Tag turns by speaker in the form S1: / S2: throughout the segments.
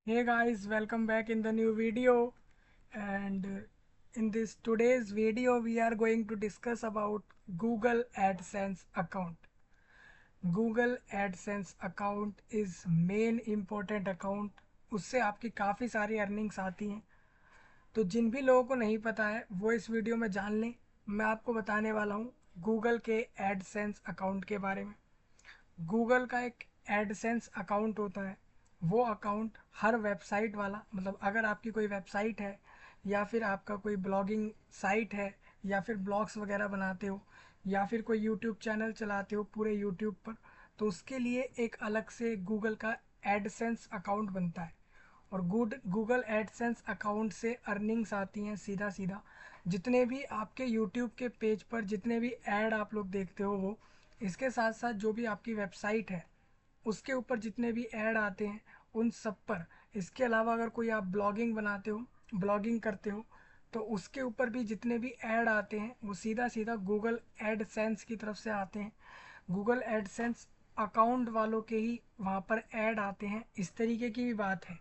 S1: Hey guys, welcome back in the new video. And in this today's video, we are going to discuss about Google AdSense account. Google AdSense account is main important account. उससे आपकी काफ़ी सारी earnings आती हैं। तो जिन भी लोगों को नहीं पता है वो इस वीडियो में जान लें। मैं आपको बताने वाला हूँ गूगल के एडसेंस अकाउंट के बारे में। गूगल का एक एडसेंस अकाउंट होता है। वो अकाउंट हर वेबसाइट वाला, मतलब अगर आपकी कोई वेबसाइट है या फिर आपका कोई ब्लॉगिंग साइट है या फिर ब्लॉग्स वगैरह बनाते हो या फिर कोई यूट्यूब चैनल चलाते हो पूरे यूट्यूब पर, तो उसके लिए एक अलग से गूगल का एडसेंस अकाउंट बनता है। और गूगल एडसेंस अकाउंट से अर्निंग्स आती हैं सीधा सीधा। जितने भी आपके यूट्यूब के पेज पर जितने भी ऐड आप लोग देखते हो वो, इसके साथ साथ जो भी आपकी वेबसाइट है उसके ऊपर जितने भी ऐड आते हैं उन सब पर। इसके अलावा अगर कोई आप ब्लॉगिंग बनाते हो, ब्लॉगिंग करते हो, तो उसके ऊपर भी जितने भी ऐड आते हैं वो सीधा सीधा गूगल एडसेंस की तरफ से आते हैं। गूगल एडसेंस अकाउंट वालों के ही वहाँ पर ऐड आते हैं, इस तरीके की भी बात है।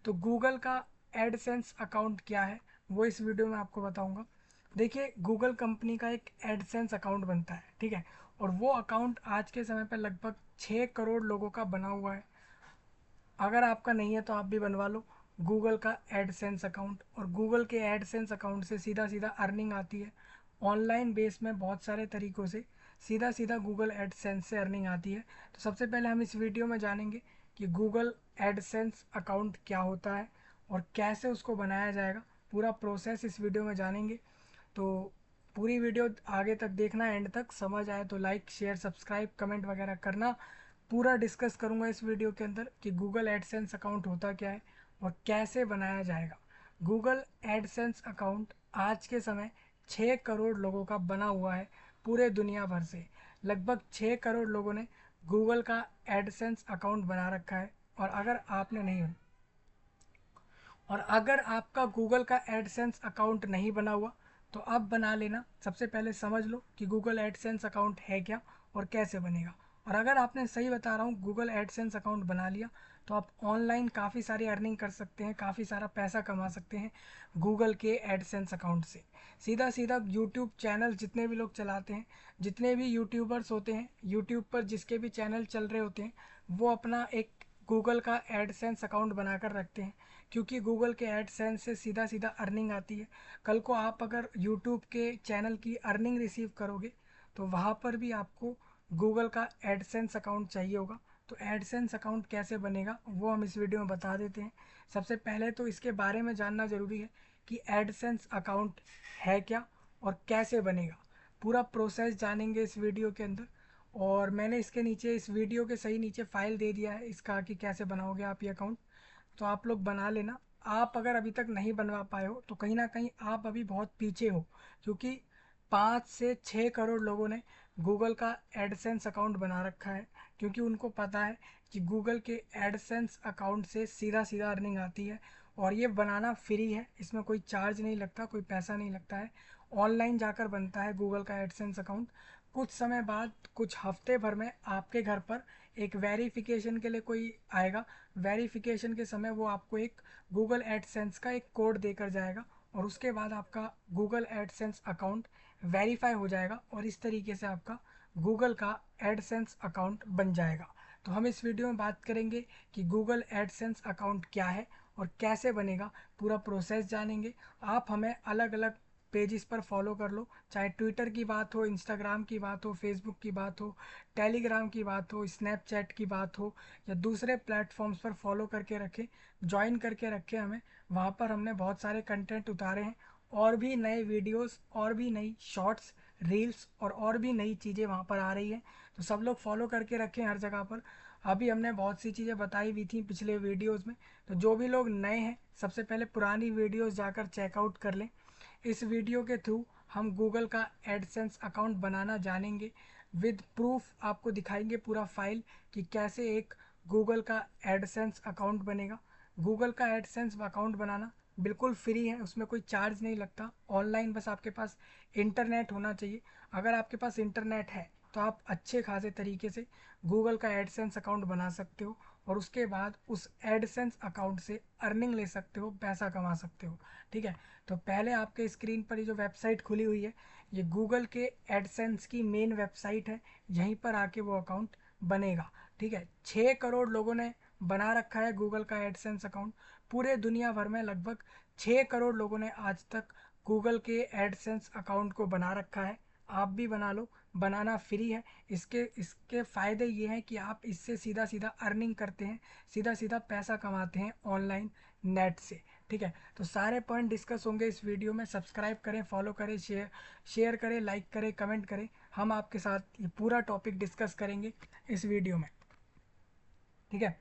S1: तो गूगल का एडसेंस अकाउंट क्या है वो इस वीडियो में आपको बताऊंगा। देखिए, गूगल कंपनी का एक एडसेंस अकाउंट बनता है, ठीक है। और वो अकाउंट आज के समय पर लगभग 6 करोड़ लोगों का बना हुआ है। अगर आपका नहीं है तो आप भी बनवा लो गूगल का एडसेंस अकाउंट। और गूगल के एडसेंस अकाउंट से सीधा सीधा अर्निंग आती है ऑनलाइन बेस में बहुत सारे तरीक़ों से। सीधा सीधा गूगल एडसेंस से अर्निंग आती है। तो सबसे पहले हम इस वीडियो में जानेंगे कि गूगल एडसेंस अकाउंट क्या होता है और कैसे उसको बनाया जाएगा। पूरा प्रोसेस इस वीडियो में जानेंगे। तो पूरी वीडियो आगे तक देखना, एंड तक समझ आए तो लाइक शेयर सब्सक्राइब कमेंट वगैरह करना। पूरा डिस्कस करूंगा इस वीडियो के अंदर कि गूगल एडसेंस अकाउंट होता क्या है और कैसे बनाया जाएगा। गूगल एडसेंस अकाउंट आज के समय 6 करोड़ लोगों का बना हुआ है पूरे दुनिया भर से। लगभग 6 करोड़ लोगों ने गूगल का एडसेंस अकाउंट बना रखा है। और अगर आपने नहीं और अगर आपका गूगल का एडसेंस अकाउंट नहीं बना हुआ तो आप बना लेना। सबसे पहले समझ लो कि गूगल एडसेंस अकाउंट है क्या और कैसे बनेगा। और अगर आपने, सही बता रहा हूँ, गूगल एडसेंस अकाउंट बना लिया तो आप ऑनलाइन काफ़ी सारी अर्निंग कर सकते हैं, काफ़ी सारा पैसा कमा सकते हैं गूगल के एडसेंस अकाउंट से। सीधा सीधा यूट्यूब चैनल जितने भी लोग चलाते हैं, जितने भी यूट्यूबर्स होते हैं, यूट्यूब पर जिसके भी चैनल चल रहे होते हैं, वो अपना एक गूगल का एडसेंस अकाउंट बनाकर रखते हैं। क्योंकि गूगल के एडसेंस से सीधा सीधा अर्निंग आती है। कल को आप अगर यूट्यूब के चैनल की अर्निंग रिसीव करोगे तो वहाँ पर भी आपको गूगल का एडसेंस अकाउंट चाहिए होगा। तो एडसेंस अकाउंट कैसे बनेगा वो हम इस वीडियो में बता देते हैं। सबसे पहले तो इसके बारे में जानना ज़रूरी है कि एडसेंस अकाउंट है क्या और कैसे बनेगा। पूरा प्रोसेस जानेंगे इस वीडियो के अंदर। और मैंने इसके नीचे, इस वीडियो के सही नीचे फाइल दे दिया है इसका कि कैसे बनाओगे आप ये अकाउंट। तो आप लोग बना लेना। आप अगर अभी तक नहीं बनवा पाए हो तो कहीं ना कहीं आप अभी बहुत पीछे हो। क्योंकि 5 से 6 करोड़ लोगों ने गूगल का एडसेंस अकाउंट बना रखा है। क्योंकि उनको पता है कि गूगल के एडसेंस अकाउंट से सीधा सीधा अर्निंग आती है। और ये बनाना फ्री है, इसमें कोई चार्ज नहीं लगता, कोई पैसा नहीं लगता है। ऑनलाइन जाकर बनता है गूगल का एडसेंस अकाउंट। कुछ समय बाद, कुछ हफ्ते भर में आपके घर पर एक वेरिफिकेशन के लिए कोई आएगा। वेरिफिकेशन के समय वो आपको एक गूगल एडसेंस का एक कोड देकर जाएगा और उसके बाद आपका गूगल एडसेंस अकाउंट वेरीफाई हो जाएगा और इस तरीके से आपका गूगल का एडसेंस अकाउंट बन जाएगा। तो हम इस वीडियो में बात करेंगे कि गूगल एडसेंस अकाउंट क्या है और कैसे बनेगा, पूरा प्रोसेस जानेंगे। आप हमें अलग अलग पेजेस पर फॉलो कर लो, चाहे ट्विटर की बात हो, इंस्टाग्राम की बात हो, फेसबुक की बात हो, टेलीग्राम की बात हो, स्नैपचैट की बात हो, या दूसरे प्लेटफॉर्म्स पर फॉलो करके रखें, ज्वाइन करके रखें हमें। वहाँ पर हमने बहुत सारे कंटेंट उतारे हैं, और भी नए वीडियोस और भी नई शॉर्ट्स, रील्स और भी नई चीज़ें वहाँ पर आ रही हैं। तो सब लोग फॉलो करके रखें हर जगह पर। अभी हमने बहुत सी चीज़ें बताई हुई थी पिछले वीडियोस में। तो जो भी लोग नए हैं, सबसे पहले पुरानी वीडियोस जाकर चेकआउट कर लें। इस वीडियो के थ्रू हम गूगल का एडसेंस अकाउंट बनाना जानेंगे। विद प्रूफ आपको दिखाएंगे पूरा फाइल कि कैसे एक गूगल का एडसेंस अकाउंट बनेगा। गूगल का एडसेंस अकाउंट बनाना बिल्कुल फ्री है, उसमें कोई चार्ज नहीं लगता। ऑनलाइन बस आपके पास इंटरनेट होना चाहिए। अगर आपके पास इंटरनेट है तो आप अच्छे खासे तरीके से गूगल का एडसेंस अकाउंट बना सकते हो और उसके बाद उस एडसेंस अकाउंट से अर्निंग ले सकते हो, पैसा कमा सकते हो। ठीक है, तो पहले आपके स्क्रीन पर ये जो वेबसाइट खुली हुई है ये गूगल के एडसेंस की मेन वेबसाइट है, यहीं पर आके वो अकाउंट बनेगा। ठीक है, 6 करोड़ लोगों ने बना रखा है गूगल का एडसेंस अकाउंट। पूरे दुनिया भर में लगभग 6 करोड़ लोगों ने आज तक गूगल के एडसेंस अकाउंट को बना रखा है। आप भी बना लो, बनाना फ्री है। इसके इसके फ़ायदे ये हैं कि आप इससे सीधा सीधा अर्निंग करते हैं, सीधा सीधा पैसा कमाते हैं ऑनलाइन नेट से। ठीक है, तो सारे पॉइंट डिस्कस होंगे इस वीडियो में। सब्सक्राइब करें, फॉलो करें, शेयर करें, लाइक करें, कमेंट करें। हम आपके साथ ये पूरा टॉपिक डिस्कस करेंगे इस वीडियो में। ठीक है,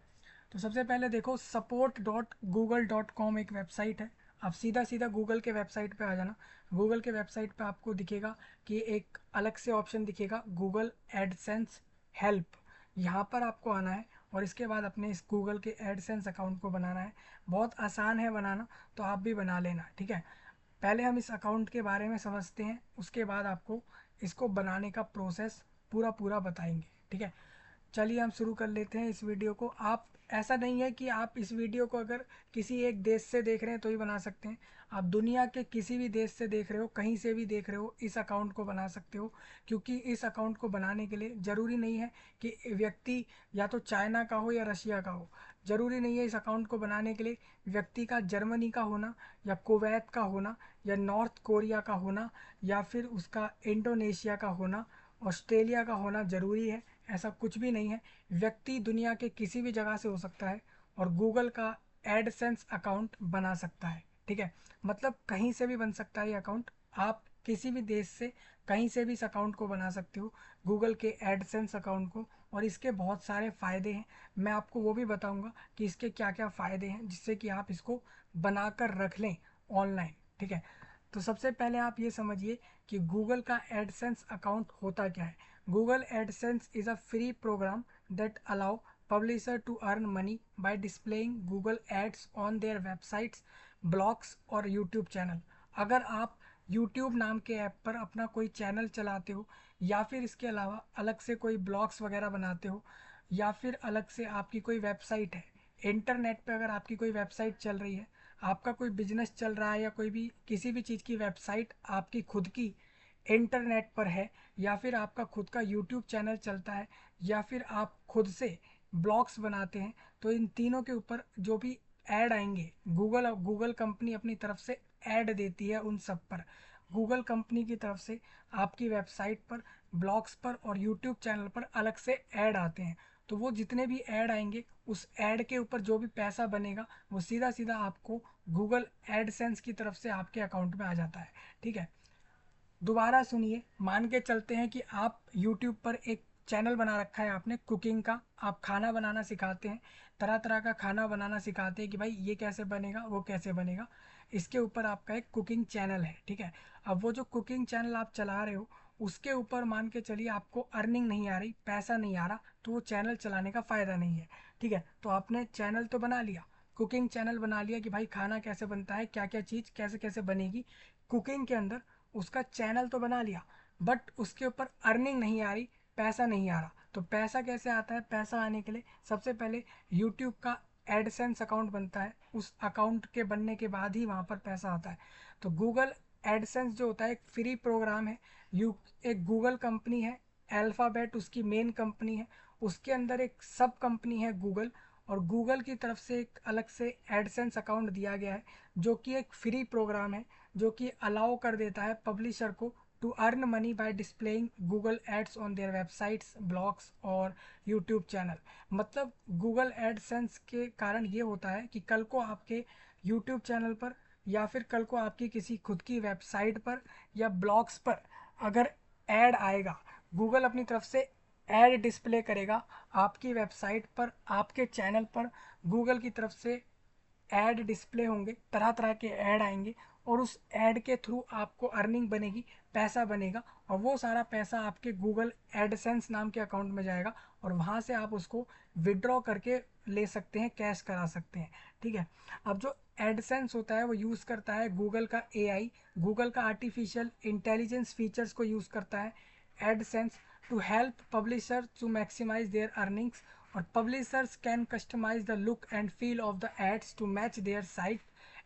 S1: तो सबसे पहले देखो support.google.com एक वेबसाइट है। आप सीधा सीधा गूगल के वेबसाइट पे आ जाना। गूगल के वेबसाइट पे आपको दिखेगा कि एक अलग से ऑप्शन दिखेगा गूगल एडसेंस हेल्प। यहाँ पर आपको आना है और इसके बाद अपने इस गूगल के एडसेंस अकाउंट को बनाना है। बहुत आसान है बनाना, तो आप भी बना लेना। ठीक है, पहले हम इस अकाउंट के बारे में समझते हैं, उसके बाद आपको इसको बनाने का प्रोसेस पूरा पूरा बताएंगे। ठीक है, चलिए हम शुरू कर लेते हैं इस वीडियो को। आप ऐसा नहीं है कि आप इस वीडियो को अगर किसी एक देश से देख रहे हैं तो ही बना सकते हैं। आप दुनिया के किसी भी देश से देख रहे हो, कहीं से भी देख रहे हो, इस अकाउंट को बना सकते हो। क्योंकि इस अकाउंट को बनाने के लिए ज़रूरी नहीं है कि व्यक्ति या तो चाइना का हो या रशिया का हो। ज़रूरी नहीं है इस अकाउंट को बनाने के लिए व्यक्ति का जर्मनी का होना या कुवैत का होना या नॉर्थ कोरिया का होना या फिर उसका इंडोनेशिया का होना, ऑस्ट्रेलिया का होना ज़रूरी है। ऐसा कुछ भी नहीं है। व्यक्ति दुनिया के किसी भी जगह से हो सकता है और गूगल का एडसेंस अकाउंट बना सकता है। ठीक है, मतलब कहीं से भी बन सकता है ये अकाउंट। आप किसी भी देश से कहीं से भी इस अकाउंट को बना सकते हो, गूगल के एडसेंस अकाउंट को। और इसके बहुत सारे फ़ायदे हैं, मैं आपको वो भी बताऊंगा कि इसके क्या क्या फ़ायदे हैं जिससे कि आप इसको बनाकर रख लें ऑनलाइन। ठीक है, तो सबसे पहले आप ये समझिए कि गूगल का एडसेंस अकाउंट होता क्या है। Google AdSense is a free program that allow publisher to earn money by displaying Google ads on their websites, blogs और YouTube चैनल। अगर आप YouTube नाम के ऐप पर अपना कोई चैनल चलाते हो या फिर इसके अलावा अलग से कोई ब्लॉग्स वगैरह बनाते हो या फिर अलग से आपकी कोई वेबसाइट है, इंटरनेट पे अगर आपकी कोई वेबसाइट चल रही है, आपका कोई बिजनेस चल रहा है या कोई भी किसी भी चीज़ की वेबसाइट आपकी खुद की इंटरनेट पर है या फिर आपका खुद का यूट्यूब चैनल चलता है या फिर आप खुद से ब्लॉग्स बनाते हैं, तो इन तीनों के ऊपर जो भी ऐड आएंगे गूगल कंपनी अपनी तरफ से ऐड देती है उन सब पर। गूगल कंपनी की तरफ से आपकी वेबसाइट पर, ब्लॉग्स पर और यूट्यूब चैनल पर अलग से ऐड आते हैं। तो वो जितने भी ऐड आएंगे उस ऐड के ऊपर जो भी पैसा बनेगा वो सीधा सीधा आपको गूगल एडसेंस की तरफ से आपके अकाउंट में आ जाता है। ठीक है, दोबारा सुनिए। मान के चलते हैं कि आप YouTube पर एक चैनल बना रखा है आपने कुकिंग का। आप खाना बनाना सिखाते हैं, तरह तरह का खाना बनाना सिखाते हैं कि भाई ये कैसे बनेगा, वो कैसे बनेगा। इसके ऊपर आपका एक कुकिंग चैनल है। ठीक है, अब वो जो कुकिंग चैनल आप चला रहे हो उसके ऊपर मान के चलिए आपको अर्निंग नहीं आ रही, पैसा नहीं आ रहा, तो वो चैनल चलाने का फ़ायदा नहीं है। ठीक है, तो आपने चैनल तो बना लिया, कुकिंग चैनल बना लिया कि भाई खाना कैसे बनता है, क्या क्या चीज़ कैसे कैसे बनेगी कुकिंग के अंदर, उसका चैनल तो बना लिया, बट उसके ऊपर अर्निंग नहीं आ रही, पैसा नहीं आ रहा। तो पैसा कैसे आता है? पैसा आने के लिए सबसे पहले यूट्यूब का एडसेंस अकाउंट बनता है, उस अकाउंट के बनने के बाद ही वहाँ पर पैसा आता है। तो गूगल एडसेंस जो होता है एक फ्री प्रोग्राम है। एक गूगल कंपनी है, अल्फ़ाबेट उसकी मेन कंपनी है, उसके अंदर एक सब कंपनी है गूगल, और गूगल की तरफ से एक अलग से एडसेंस अकाउंट दिया गया है जो कि एक फ्री प्रोग्राम है, जो कि अलाउ कर देता है पब्लिशर को to earn money by displaying Google ads on their websites, blogs और यूट्यूब चैनल। मतलब गूगल एडसेंस के कारण ये होता है कि कल को आपके यूट्यूब चैनल पर या फिर कल को आपकी किसी खुद की वेबसाइट पर या ब्लॉग्स पर अगर ऐड आएगा, गूगल अपनी तरफ से ऐड डिस्प्ले करेगा आपकी वेबसाइट पर, आपके चैनल पर गूगल की तरफ से ऐड डिस्प्ले होंगे, तरह तरह के ऐड आएंगे और उस ऐड के थ्रू आपको अर्निंग बनेगी, पैसा बनेगा, और वो सारा पैसा आपके गूगल एडसेंस नाम के अकाउंट में जाएगा और वहाँ से आप उसको विड्रॉ करके ले सकते हैं, कैश करा सकते हैं। ठीक है, अब जो एडसेंस होता है वो यूज़ करता है गूगल का एआई, गूगल का आर्टिफिशियल इंटेलिजेंस फीचर्स को यूज़ करता है AdSense to help publishers to maximize their earnings. Or publishers can customize the look and feel of the ads to match their site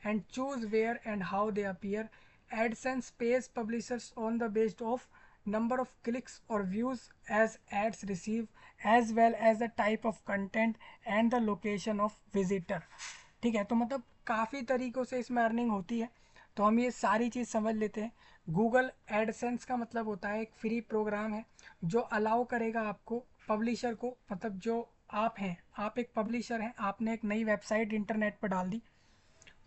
S1: and choose where and how they appear. AdSense pays publishers on the basis of number of clicks or views as ads receive, as well as the type of content and the location of visitor. ठीक है, तो मतलब काफ़ी तरीक़ों से इसमें earning होती है। तो हम ये सारी चीज़ समझ लेते हैं। गूगल एडसेंस का मतलब होता है एक फ्री प्रोग्राम है जो अलाउ करेगा आपको पब्लिशर को, मतलब जो आप हैं, आप एक पब्लिशर हैं, आपने एक नई वेबसाइट इंटरनेट पर डाल दी।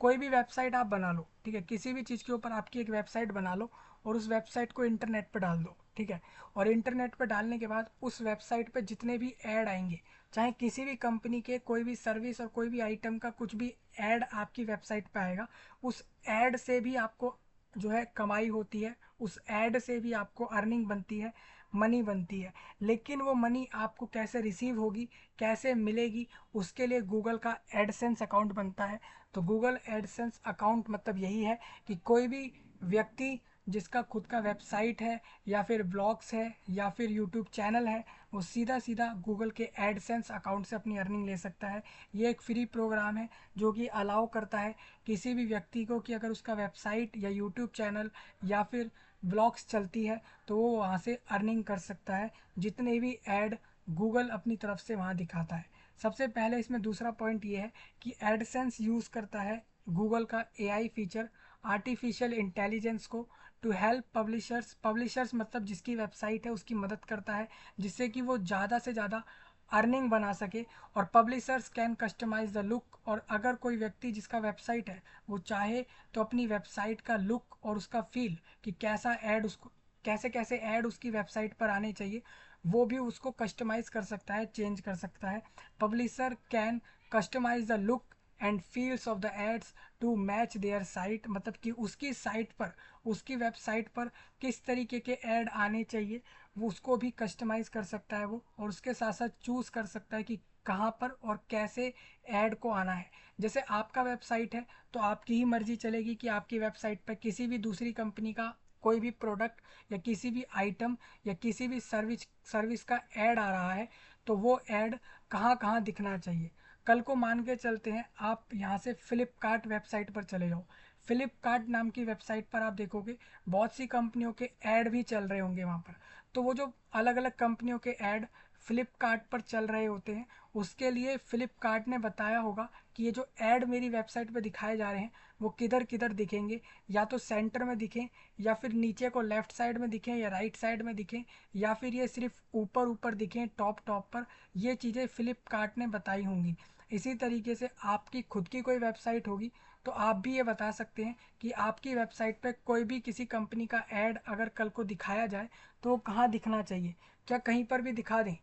S1: कोई भी वेबसाइट आप बना लो, ठीक है, किसी भी चीज़ के ऊपर आपकी एक वेबसाइट बना लो और उस वेबसाइट को इंटरनेट पर डाल दो, ठीक है। और इंटरनेट पर डालने के बाद उस वेबसाइट पर जितने भी ऐड आएंगे, चाहे किसी भी कंपनी के कोई भी सर्विस और कोई भी आइटम का कुछ भी ऐड आपकी वेबसाइट पे आएगा, उस ऐड से भी आपको जो है कमाई होती है, उस ऐड से भी आपको अर्निंग बनती है, मनी बनती है। लेकिन वो मनी आपको कैसे रिसीव होगी, कैसे मिलेगी, उसके लिए गूगल का एडसेंस अकाउंट बनता है। तो गूगल एडसेंस अकाउंट मतलब यही है कि कोई भी व्यक्ति जिसका खुद का वेबसाइट है या फिर ब्लॉग्स है या फिर यूट्यूब चैनल है, वो सीधा सीधा गूगल के एडसेंस अकाउंट से अपनी अर्निंग ले सकता है। ये एक फ्री प्रोग्राम है जो कि अलाउ करता है किसी भी व्यक्ति को कि अगर उसका वेबसाइट या यूट्यूब चैनल या फिर ब्लॉग्स चलती है तो वो वहाँ से अर्निंग कर सकता है, जितने भी ऐड गूगल अपनी तरफ से वहाँ दिखाता है। सबसे पहले इसमें दूसरा पॉइंट ये है कि एडसेंस यूज़ करता है गूगल का एआई फीचर, आर्टिफिशियल इंटेलिजेंस को, टू हेल्प पब्लिशर्स मतलब जिसकी वेबसाइट है उसकी मदद करता है, जिससे कि वो ज़्यादा से ज़्यादा अर्निंग बना सके। और publishers can customize the look, और अगर कोई व्यक्ति जिसका वेबसाइट है वो चाहे तो अपनी वेबसाइट का लुक और उसका फील कि कैसा ऐड उसको, कैसे कैसे ऐड उसकी वेबसाइट पर आने चाहिए, वो भी उसको कस्टमाइज कर सकता है, चेंज कर सकता है। Publisher can customize the look and feels of the ads to match their site, मतलब कि उसकी साइट पर, उसकी वेबसाइट पर किस तरीके के ऐड आने चाहिए वो उसको भी कस्टमाइज़ कर सकता है वो, और उसके साथ साथ चूज़ कर सकता है कि कहाँ पर और कैसे ऐड को आना है। जैसे आपका वेबसाइट है तो आपकी ही मर्ज़ी चलेगी कि आपकी वेबसाइट पर किसी भी दूसरी कंपनी का कोई भी प्रोडक्ट या किसी भी आइटम या किसी भी सर्विस का ऐड आ रहा है तो वो ऐड कहाँ कहाँ दिखना चाहिए। कल को मान के चलते हैं आप यहाँ से फ्लिपकार्ट वेबसाइट पर चले जाओ, फ्लिपकार्ट नाम की वेबसाइट पर आप देखोगे बहुत सी कंपनियों के ऐड भी चल रहे होंगे वहाँ पर। तो वो जो अलग अलग कंपनियों के ऐड फ्लिपकार्ट पर चल रहे होते हैं, उसके लिए फ्लिपकार्ट ने बताया होगा कि ये जो ऐड मेरी वेबसाइट पर दिखाए जा रहे हैं वो किधर किधर दिखेंगे, या तो सेंटर में दिखें या फिर नीचे को लेफ़्ट साइड में दिखें या राइट साइड में दिखें या फिर ये सिर्फ ऊपर ऊपर दिखें टॉप टॉप पर। ये चीज़ें फ्लिपकार्ट ने बताई होंगी। इसी तरीके से आपकी खुद की कोई वेबसाइट होगी तो आप भी ये बता सकते हैं कि आपकी वेबसाइट पे कोई भी किसी कंपनी का ऐड अगर कल को दिखाया जाए तो वो कहाँ दिखना चाहिए, क्या कहीं पर भी दिखा दें।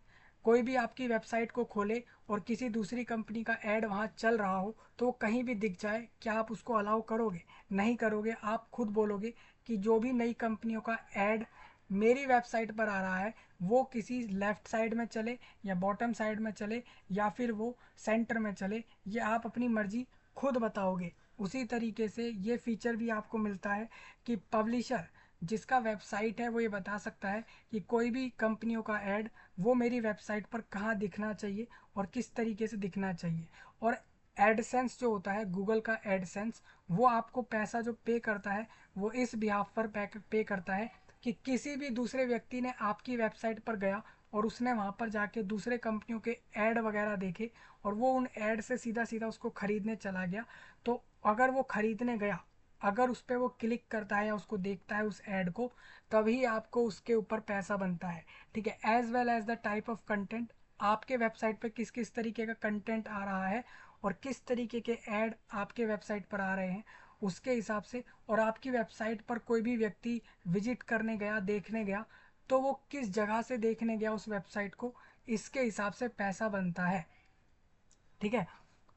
S1: कोई भी आपकी वेबसाइट को खोले और किसी दूसरी कंपनी का ऐड वहाँ चल रहा हो तो वो कहीं भी दिख जाए, क्या आप उसको अलाउ करोगे? नहीं करोगे। आप खुद बोलोगे कि जो भी नई कंपनियों का ऐड मेरी वेबसाइट पर आ रहा है वो किसी लेफ़्ट साइड में चले या बॉटम साइड में चले या फिर वो सेंटर में चले, ये आप अपनी मर्ज़ी खुद बताओगे। उसी तरीके से ये फीचर भी आपको मिलता है कि पब्लिशर जिसका वेबसाइट है वो ये बता सकता है कि कोई भी कंपनियों का ऐड वो मेरी वेबसाइट पर कहाँ दिखना चाहिए और किस तरीके से दिखना चाहिए। और एडसेंस जो होता है गूगल का एडसेंस, वो आपको पैसा जो पे करता है वो इस बिहाफ पर पे करता है कि किसी भी दूसरे व्यक्ति ने आपकी वेबसाइट पर गया और उसने वहाँ पर जाके दूसरे कंपनियों के ऐड वगैरह देखे और वो उन ऐड से सीधा सीधा उसको ख़रीदने चला गया, तो अगर वो ख़रीदने गया, अगर उस पर वो क्लिक करता है या उसको देखता है उस ऐड को, तभी आपको उसके ऊपर पैसा बनता है। ठीक है, as well as the type of content, आपके वेबसाइट पे किस किस तरीके का कंटेंट आ रहा है और किस तरीके के ऐड आपके वेबसाइट पर आ रहे हैं उसके हिसाब से, और आपकी वेबसाइट पर कोई भी व्यक्ति विजिट करने गया, देखने गया, तो वो किस जगह से देखने गया उस वेबसाइट को, इसके हिसाब से पैसा बनता है। ठीक है,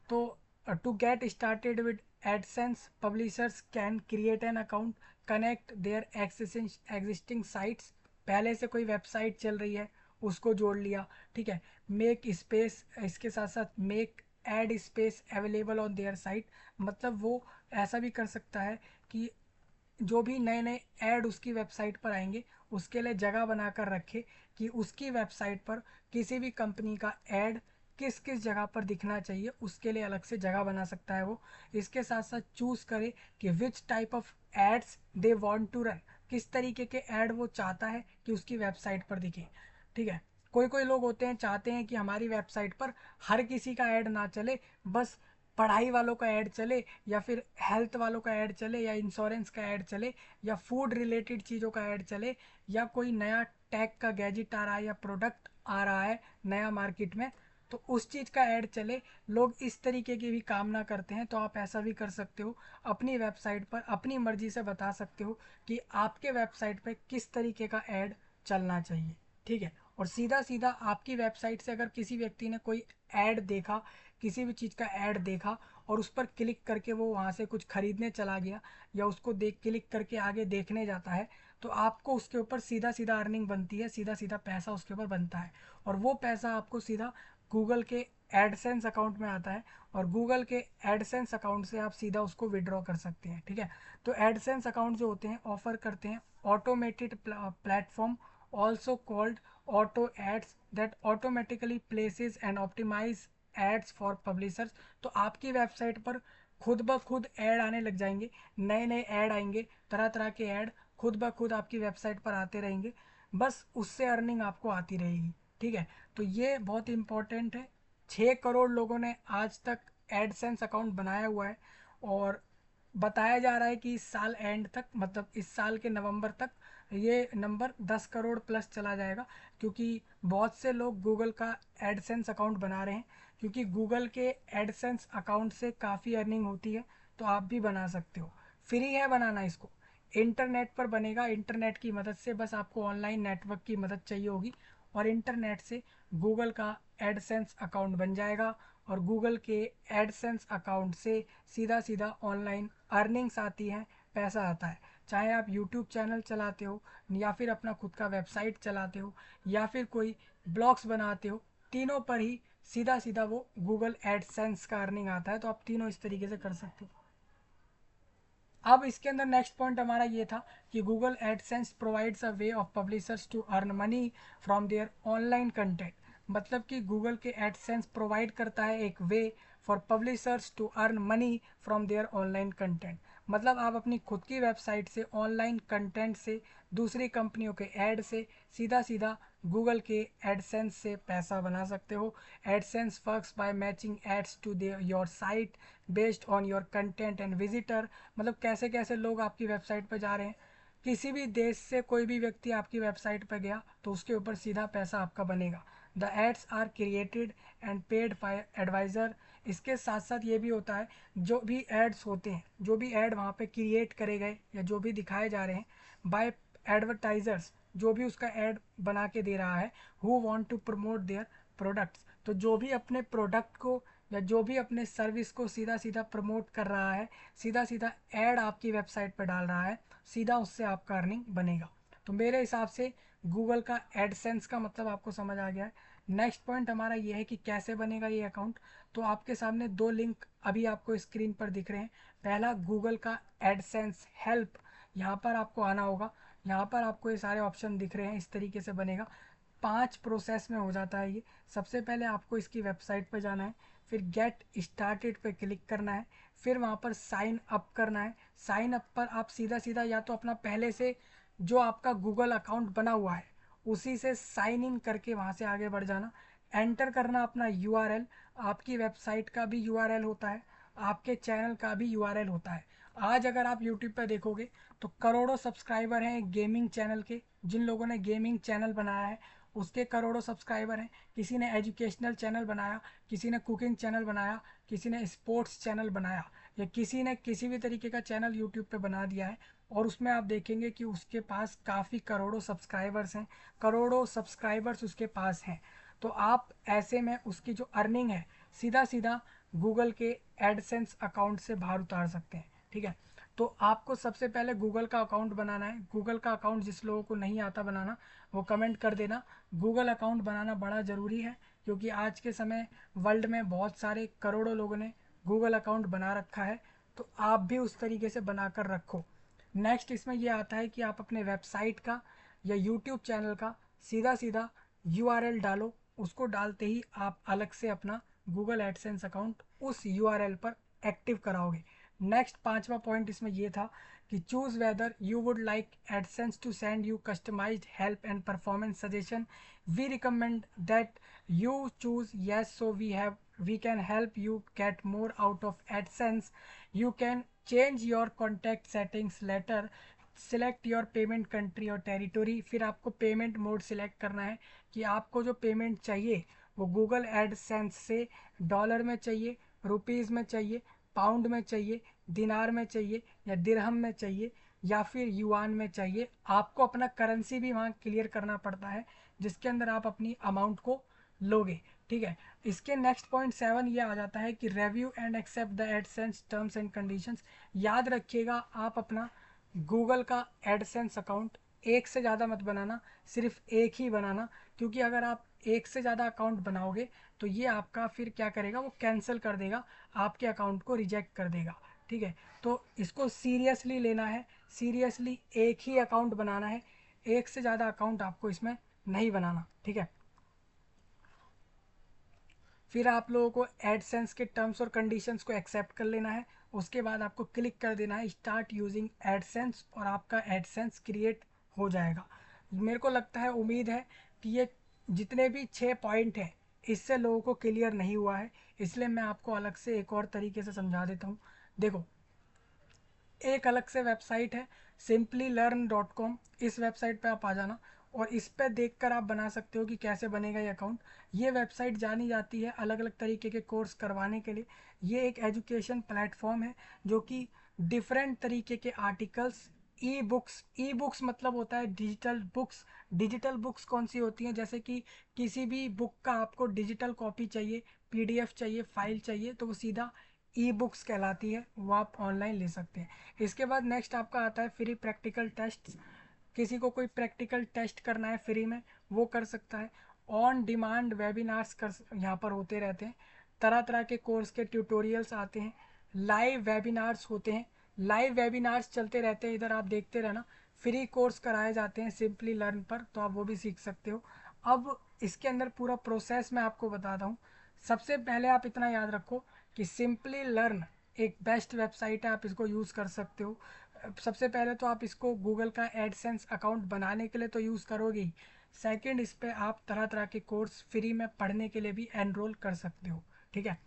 S1: तो to get started with AdSense publishers can create an account, connect their existing sites, पहले से कोई वेबसाइट चल रही है उसको जोड़ लिया। ठीक है, मेक स्पेस, इसके साथ साथ make ad space available on their site, मतलब वो ऐसा भी कर सकता है कि जो भी नए नए ऐड उसकी वेबसाइट पर आएंगे उसके लिए जगह बनाकर रखे कि उसकी वेबसाइट पर किसी भी कंपनी का ऐड किस किस जगह पर दिखना चाहिए, उसके लिए अलग से जगह बना सकता है वो। इसके साथ साथ चूज़ करे कि which type of ads they want to run, किस तरीके के ऐड वो चाहता है कि उसकी वेबसाइट पर दिखे। ठीक है, कोई कोई लोग होते हैं चाहते हैं कि हमारी वेबसाइट पर हर किसी का ऐड ना चले, बस पढ़ाई वालों का ऐड चले, या फिर हेल्थ वालों का ऐड चले, या इंश्योरेंस का ऐड चले, या फूड रिलेटेड चीज़ों का ऐड चले, या कोई नया टेक का गैजेट आ रहा है या प्रोडक्ट आ रहा है नया मार्केट में तो उस चीज़ का ऐड चले। लोग इस तरीके की भी कामना करते हैं, तो आप ऐसा भी कर सकते हो, अपनी वेबसाइट पर अपनी मर्जी से बता सकते हो कि आपके वेबसाइट पर किस तरीके का ऐड चलना चाहिए। ठीक है, और सीधा सीधा आपकी वेबसाइट से अगर किसी व्यक्ति ने कोई ऐड देखा, किसी भी चीज़ का ऐड देखा और उस पर क्लिक करके वो वहाँ से कुछ खरीदने चला गया, या उसको देख क्लिक करके आगे देखने जाता है, तो आपको उसके ऊपर सीधा सीधा अर्निंग बनती है, सीधा सीधा पैसा उसके ऊपर बनता है। और वो पैसा आपको सीधा गूगल के एडसेंस अकाउंट में आता है, और गूगल के एडसेंस अकाउंट से आप सीधा उसको विड्रॉ कर सकते हैं। ठीक है, तो एडसेंस अकाउंट जो होते हैं ऑफर करते हैं automated platform, also called auto ads, that automatically places and optimize ads for publishers. तो आपकी वेबसाइट पर खुद ब खुद ऐड आने लग जाएंगे, नए नए ऐड आएंगे, तरह तरह के ऐड खुद ब खुद आपकी वेबसाइट पर आते रहेंगे, बस उससे अर्निंग आपको आती रहेगी। ठीक है, तो ये बहुत इंपॉर्टेंट है। 6 करोड़ लोगों ने आज तक एडसेंस अकाउंट बनाया हुआ है, और बताया जा रहा है कि इस साल एंड तक, मतलब इस साल के नवंबर तक ये नंबर 10 करोड़ प्लस चला जाएगा, क्योंकि बहुत से लोग गूगल का एडसेंस अकाउंट बना रहे हैं, क्योंकि गूगल के एडसेंस अकाउंट से काफ़ी अर्निंग होती है। तो आप भी बना सकते हो, फ्री है बनाना इसको, इंटरनेट पर बनेगा, इंटरनेट की मदद से, बस आपको ऑनलाइन नेटवर्क की मदद चाहिए होगी, और इंटरनेट से गूगल का एडसेंस अकाउंट बन जाएगा, और गूगल के एडसेंस अकाउंट से सीधा सीधा ऑनलाइन अर्निंग्स आती हैं, पैसा आता है। चाहे आप यूट्यूब चैनल चलाते हो, या फिर अपना खुद का वेबसाइट चलाते हो, या फिर कोई ब्लॉग्स बनाते हो, तीनों पर ही सीधा सीधा वो गूगल एडसेंस का अर्निंग आता है। तो आप तीनों इस तरीके से कर सकते हो। अब इसके अंदर नेक्स्ट पॉइंट हमारा ये था कि Google AdSense provides a way of publishers to earn money from their online content. मतलब कि गूगल के एडसेंस प्रोवाइड करता है एक way for publishers to earn money from their online content. मतलब आप अपनी खुद की वेबसाइट से ऑनलाइन कंटेंट से, दूसरी कंपनियों के ऐड से सीधा सीधा गूगल के एडसेंस से पैसा बना सकते हो। AdSense works by matching ads to your site based on your content and visitor. मतलब कैसे कैसे लोग आपकी वेबसाइट पर जा रहे हैं, किसी भी देश से कोई भी व्यक्ति आपकी वेबसाइट पर गया तो उसके ऊपर सीधा पैसा आपका बनेगा। The ads are created and paid by advisor. इसके साथ साथ ये भी होता है, जो भी एड्स होते हैं, जो भी ऐड वहाँ पे क्रिएट करे गए या जो भी दिखाए जा रहे हैं बाय एडवर्टाइजर्स, जो भी उसका ऐड बना के दे रहा है, who want to promote their products. तो जो भी अपने प्रोडक्ट को या जो भी अपने सर्विस को सीधा सीधा प्रमोट कर रहा है, सीधा सीधा ऐड आपकी वेबसाइट पर डाल रहा है, सीधा उससे आपका अर्निंग बनेगा। तो मेरे हिसाब से गूगल का एडसेंस का मतलब आपको समझ आ गया है। नेक्स्ट पॉइंट हमारा ये है कि कैसे बनेगा ये अकाउंट। तो आपके सामने दो लिंक अभी आपको स्क्रीन पर दिख रहे हैं। पहला गूगल का एडसेंस हेल्प, यहाँ पर आपको आना होगा। यहाँ पर आपको ये सारे ऑप्शन दिख रहे हैं, इस तरीके से बनेगा। 5 प्रोसेस में हो जाता है ये। सबसे पहले आपको इसकी वेबसाइट पर जाना है, फिर गेट स्टार्टेड पे क्लिक करना है, फिर वहाँ पर साइन अप करना है। साइन अप पर आप सीधा सीधा या तो अपना पहले से जो आपका गूगल अकाउंट बना हुआ है उसी से साइन इन करके वहाँ से आगे बढ़ जाना। एंटर करना अपना यूआरएल, आपकी वेबसाइट का भी यूआरएल होता है, आपके चैनल का भी यूआरएल होता है। आज अगर आप यूट्यूब पर देखोगे तो करोड़ों सब्सक्राइबर हैं गेमिंग चैनल के, जिन लोगों ने गेमिंग चैनल बनाया है उसके करोड़ों सब्सक्राइबर हैं। किसी ने एजुकेशनल चैनल बनाया, किसी ने कुकिंग चैनल बनाया, किसी ने स्पोर्ट्स चैनल बनाया, या किसी ने किसी भी तरीके का चैनल यूट्यूब पे बना दिया है, और उसमें आप देखेंगे कि उसके पास काफ़ी करोड़ों सब्सक्राइबर्स हैं, करोड़ों सब्सक्राइबर्स उसके पास हैं। तो आप ऐसे में उसकी जो अर्निंग है सीधा सीधा गूगल के एडसेंस अकाउंट से बाहर उतार सकते हैं। ठीक है, तो आपको सबसे पहले गूगल का अकाउंट बनाना है। गूगल का अकाउंट जिस लोगों को नहीं आता बनाना वो कमेंट कर देना। गूगल अकाउंट बनाना बड़ा ज़रूरी है, क्योंकि आज के समय वर्ल्ड में बहुत सारे करोड़ों लोगों ने गूगल अकाउंट बना रखा है, तो आप भी उस तरीके से बनाकर रखो। नेक्स्ट इसमें यह आता है कि आप अपने वेबसाइट का या यूट्यूब चैनल का सीधा सीधा यूआरएल डालो, उसको डालते ही आप अलग से अपना गूगल एडसेंस अकाउंट उस यूआरएल पर एक्टिव कराओगे। नेक्स्ट पांचवा पॉइंट इसमें ये था कि choose whether you would like AdSense to send you customized help and performance suggestion. We recommend that you choose yes, so we can help you get more out of AdSense. You can change your contact settings later, select your payment country और territory। फिर आपको payment mode select करना है कि आपको जो payment चाहिए वो गूगल एडसेंस से डॉलर में चाहिए, रुपीज़ में चाहिए, पाउंड में चाहिए, दिनार में चाहिए, या दिरहम में चाहिए, या फिर युआन में चाहिए। आपको अपना करेंसी भी वहाँ क्लियर करना पड़ता है जिसके अंदर आप अपनी अमाउंट को लोगे। ठीक है, इसके नेक्स्ट पॉइंट 7 ये आ जाता है कि review and accept the AdSense terms and conditions. याद रखिएगा आप अपना गूगल का एडसेंस अकाउंट एक से ज़्यादा मत बनाना, सिर्फ एक ही बनाना, क्योंकि अगर आप एक से ज़्यादा अकाउंट बनाओगे तो ये आपका फिर क्या करेगा, वो कैंसिल कर देगा, आपके अकाउंट को रिजेक्ट कर देगा। ठीक है, तो इसको सीरियसली लेना है, सीरियसली एक ही अकाउंट बनाना है, एक से ज़्यादा अकाउंट आपको इसमें नहीं बनाना। ठीक है, फिर आप लोगों को एडसेंस के टर्म्स और कंडीशंस को एक्सेप्ट कर लेना है। उसके बाद आपको क्लिक कर देना है स्टार्ट यूजिंग एडसेंस और आपका एडसेंस क्रिएट हो जाएगा। मेरे को लगता है, उम्मीद है कि ये जितने भी 6 पॉइंट हैं इससे लोगों को क्लियर नहीं हुआ है, इसलिए मैं आपको अलग से एक और तरीके से समझा देता हूँ। देखो, एक अलग से वेबसाइट है simplylearn.com। इस वेबसाइट पे आप आ जाना और इस पे देखकर आप बना सकते हो कि कैसे बनेगा ये अकाउंट। ये वेबसाइट जानी जाती है अलग अलग तरीके के कोर्स करवाने के लिए। ये एक एजुकेशन प्लेटफॉर्म है जो कि डिफरेंट तरीके के आर्टिकल्स, ई बुक्स मतलब होता है डिजिटल बुक्स। डिजिटल बुक्स कौन सी होती हैं, जैसे कि किसी भी बुक का आपको डिजिटल कॉपी चाहिए, पीडीएफ चाहिए, फाइल चाहिए, तो वो सीधा ई बुक्स कहलाती है, वो आप ऑनलाइन ले सकते हैं। इसके बाद नेक्स्ट आपका आता है फ्री प्रैक्टिकल टेस्ट। किसी को कोई प्रैक्टिकल टेस्ट करना है फ्री में, वो कर सकता है। ऑन डिमांड वेबिनार्स कर यहाँ पर होते रहते हैं, तरह तरह के कोर्स के ट्यूटोरियल्स आते हैं, लाइव वेबिनार्स होते हैं, लाइव वेबिनार्स चलते रहते हैं, इधर आप देखते रहना। फ्री कोर्स कराए जाते हैं सिंपली लर्न पर, तो आप वो भी सीख सकते हो। अब इसके अंदर पूरा प्रोसेस मैं आपको बताता हूँ। सबसे पहले आप इतना याद रखो कि सिंपली लर्न एक बेस्ट वेबसाइट है, आप इसको यूज़ कर सकते हो। सबसे पहले तो आप इसको गूगल का एडसेंस अकाउंट बनाने के लिए तो यूज़ करोगे ही, सेकंड इस पर आप तरह तरह के कोर्स फ्री में पढ़ने के लिए भी एनरोल कर सकते हो। ठीक है,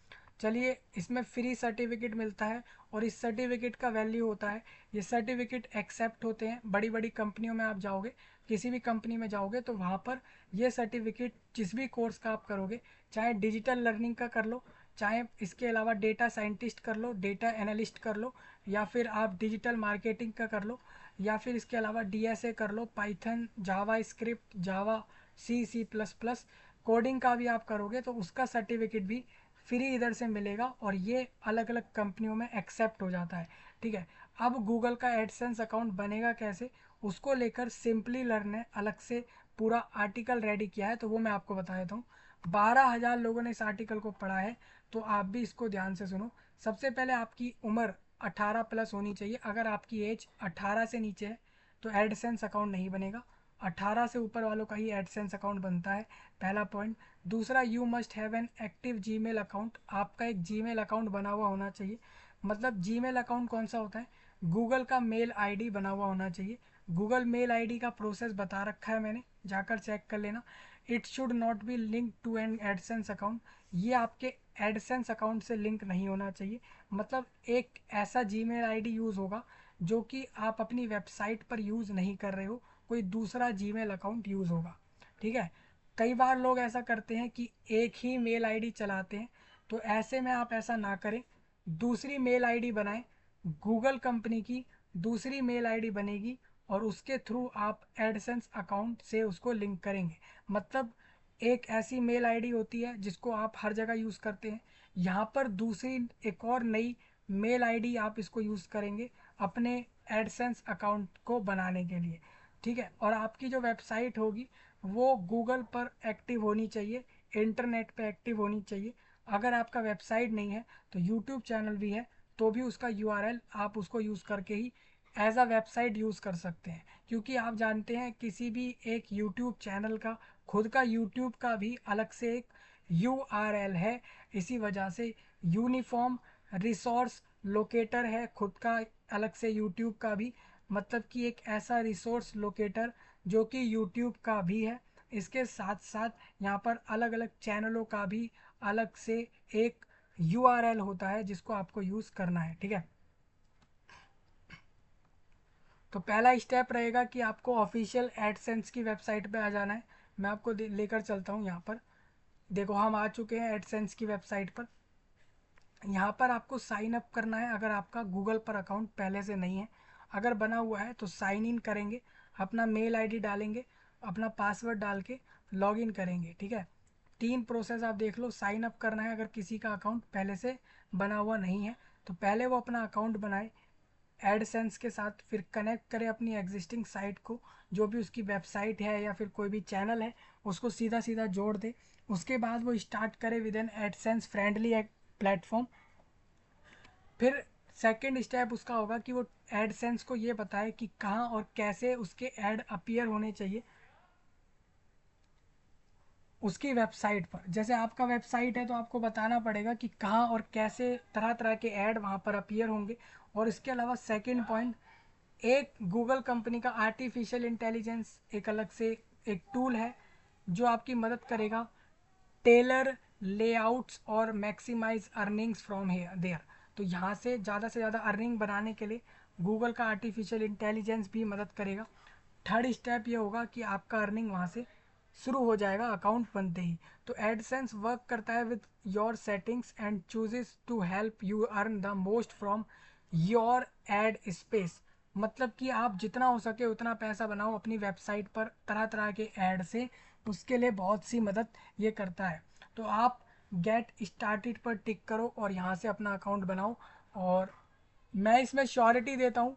S1: चलिए, इसमें फ्री सर्टिफिकेट मिलता है और इस सर्टिफिकेट का वैल्यू होता है, ये सर्टिफिकेट एक्सेप्ट होते हैं बड़ी बड़ी कंपनियों में। आप जाओगे, किसी भी कंपनी में जाओगे तो वहाँ पर ये सर्टिफिकेट जिस भी कोर्स का आप करोगे, चाहे डिजिटल लर्निंग का कर लो, चाहे इसके अलावा डेटा साइंटिस्ट कर लो, डेटा एनालिस्ट कर लो, या फिर आप डिजिटल मार्केटिंग का कर लो, या फिर इसके अलावा डीएसए कर लो, पाइथन, जावा स्क्रिप्ट, जावा, सी प्लस प्लस कोडिंग का भी आप करोगे तो उसका सर्टिफिकेट भी फ्री इधर से मिलेगा और ये अलग अलग कंपनियों में एक्सेप्ट हो जाता है। ठीक है, अब गूगल का एडसेंस अकाउंट बनेगा कैसे, उसको लेकर सिंपली लर्न ने अलग से पूरा आर्टिकल रेडी किया है, तो वो मैं आपको बता देता हूँ। 12,000 लोगों ने इस आर्टिकल को पढ़ा है, तो आप भी इसको ध्यान से सुनो। सबसे पहले आपकी उम्र 18 प्लस होनी चाहिए। अगर आपकी एज 18 से नीचे है तो एडसेंस अकाउंट नहीं बनेगा, 18 से ऊपर वालों का ही एडसेंस अकाउंट बनता है, पहला पॉइंट। दूसरा, you must have an active Gmail account. आपका एक जीमेल अकाउंट बना हुआ होना चाहिए। मतलब जीमेल अकाउंट कौन सा होता है, गूगल का मेल आईडी बना हुआ होना चाहिए। गूगल मेल आईडी का प्रोसेस बता रखा है मैंने, जाकर चेक कर लेना। It should not be link to an AdSense account. ये आपके एडसेंस अकाउंट से लिंक नहीं होना चाहिए। मतलब एक ऐसा जीमेल आईडी यूज़ होगा जो कि आप अपनी वेबसाइट पर यूज़ नहीं कर रहे हो, कोई दूसरा जीमेल अकाउंट यूज़ होगा। ठीक है, कई बार लोग ऐसा करते हैं कि एक ही मेल आईडी चलाते हैं, तो ऐसे में आप ऐसा ना करें, दूसरी मेल आईडी बनाएं। गूगल कंपनी की दूसरी मेल आईडी बनेगी और उसके थ्रू आप एडसेंस अकाउंट से उसको लिंक करेंगे। मतलब एक ऐसी मेल आईडी होती है जिसको आप हर जगह यूज़ करते हैं, यहाँ पर दूसरी एक और नई मेल आईडी आप इसको यूज़ करेंगे अपने एडसेंस अकाउंट को बनाने के लिए। ठीक है, और आपकी जो वेबसाइट होगी वो गूगल पर एक्टिव होनी चाहिए, इंटरनेट पे एक्टिव होनी चाहिए। अगर आपका वेबसाइट नहीं है तो यूट्यूब चैनल भी है, तो भी उसका यूआरएल आप उसको यूज़ करके ही एज अ वेबसाइट यूज़ कर सकते हैं, क्योंकि आप जानते हैं किसी भी एक यूट्यूब चैनल का खुद का यूट्यूब का भी अलग से एक URL है। इसी वजह से यूनिफॉर्म रिसोर्स लोकेटर है खुद का अलग से यूट्यूब का भी, मतलब कि एक ऐसा रिसोर्स लोकेटर जो कि यूट्यूब का भी है। इसके साथ साथ यहाँ पर अलग अलग चैनलों का भी अलग से एक URL होता है जिसको आपको यूज़ करना है, ठीक है। तो पहला स्टेप रहेगा कि आपको ऑफिशियल एडसेंस की वेबसाइट पे आ जाना है। मैं आपको लेकर चलता हूँ यहाँ पर। देखो हम आ चुके हैं एडसेंस की वेबसाइट पर। यहाँ पर आपको साइन अप करना है अगर आपका गूगल पर अकाउंट पहले से नहीं है। अगर बना हुआ है तो साइन इन करेंगे, अपना मेल आईडी डालेंगे, अपना पासवर्ड डाल के लॉग इन करेंगे, ठीक है। 3 प्रोसेस आप देख लो। साइन अप करना है अगर किसी का अकाउंट पहले से बना हुआ नहीं है तो पहले वो अपना अकाउंट बनाए एडसेंस के साथ, फिर कनेक्ट करें अपनी एग्जिस्टिंग साइट को, जो भी उसकी वेबसाइट है या फिर कोई भी चैनल है उसको सीधा सीधा जोड़ दे। उसके बाद वो स्टार्ट करे विद एन एडसेंस फ्रेंडली एक प्लेटफॉर्म। फिर सेकंड स्टेप उसका होगा कि वो एडसेंस को ये बताए कि कहाँ और कैसे उसके ऐड अपीयर होने चाहिए उसकी वेबसाइट पर। जैसे आपका वेबसाइट है तो आपको बताना पड़ेगा कि कहाँ और कैसे तरह तरह के ऐड वहाँ पर अपीयर होंगे। और इसके अलावा सेकंड पॉइंट, एक गूगल कंपनी का आर्टिफिशियल इंटेलिजेंस एक अलग से एक टूल है जो आपकी मदद करेगा टेलर लेआउट्स और maximize earnings from here there. तो यहाँ से ज़्यादा अर्निंग बनाने के लिए गूगल का आर्टिफिशियल इंटेलिजेंस भी मदद करेगा। थर्ड स्टेप ये होगा कि आपका अर्निंग वहाँ से शुरू हो जाएगा अकाउंट बनते ही। तो एडसेंस वर्क करता है with your settings and chooses to help you earn the most from your ad space. मतलब कि आप जितना हो सके उतना पैसा बनाओ अपनी वेबसाइट पर तरह तरह के ऐड से, उसके लिए बहुत सी मदद ये करता है। तो आप गेट स्टार्टेड पर टिक करो और यहाँ से अपना अकाउंट बनाओ। और मैं इसमें श्योरिटी देता हूँ,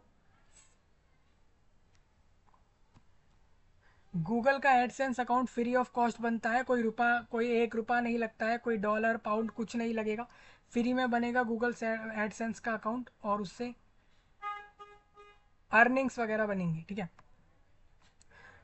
S1: गूगल का AdSense account free of cost बनता है। कोई 1 रुपया नहीं लगता है, कोई डॉलर पाउंड कुछ नहीं लगेगा। फ्री में बनेगा गूगल से एडसेंस का अकाउंट और उससे अर्निंग्स वगैरह बनेंगी, ठीक है।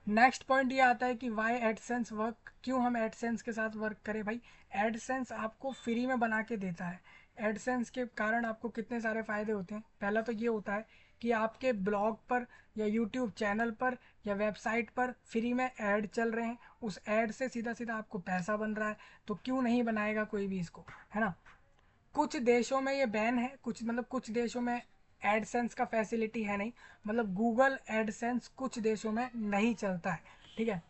S1: नेक्स्ट पॉइंट ये आता है कि वाई एडसेंस वर्क, क्यों हम एडसेंस के साथ वर्क करें भाई। एडसेंस आपको फ्री में बना के देता है। एडसेंस के कारण आपको कितने सारे फ़ायदे होते हैं। पहला तो ये होता है कि आपके ब्लॉग पर या यूट्यूब चैनल पर या वेबसाइट पर फ्री में ऐड चल रहे हैं, उस ऐड से सीधा सीधा आपको पैसा बन रहा है। तो क्यों नहीं बनाएगा कोई भी इसको, है ना। कुछ देशों में ये बैन है, कुछ देशों में एडसेंस का फैसिलिटी है नहीं, मतलब गूगल एडसेंस कुछ देशों में नहीं चलता है, ठीक है।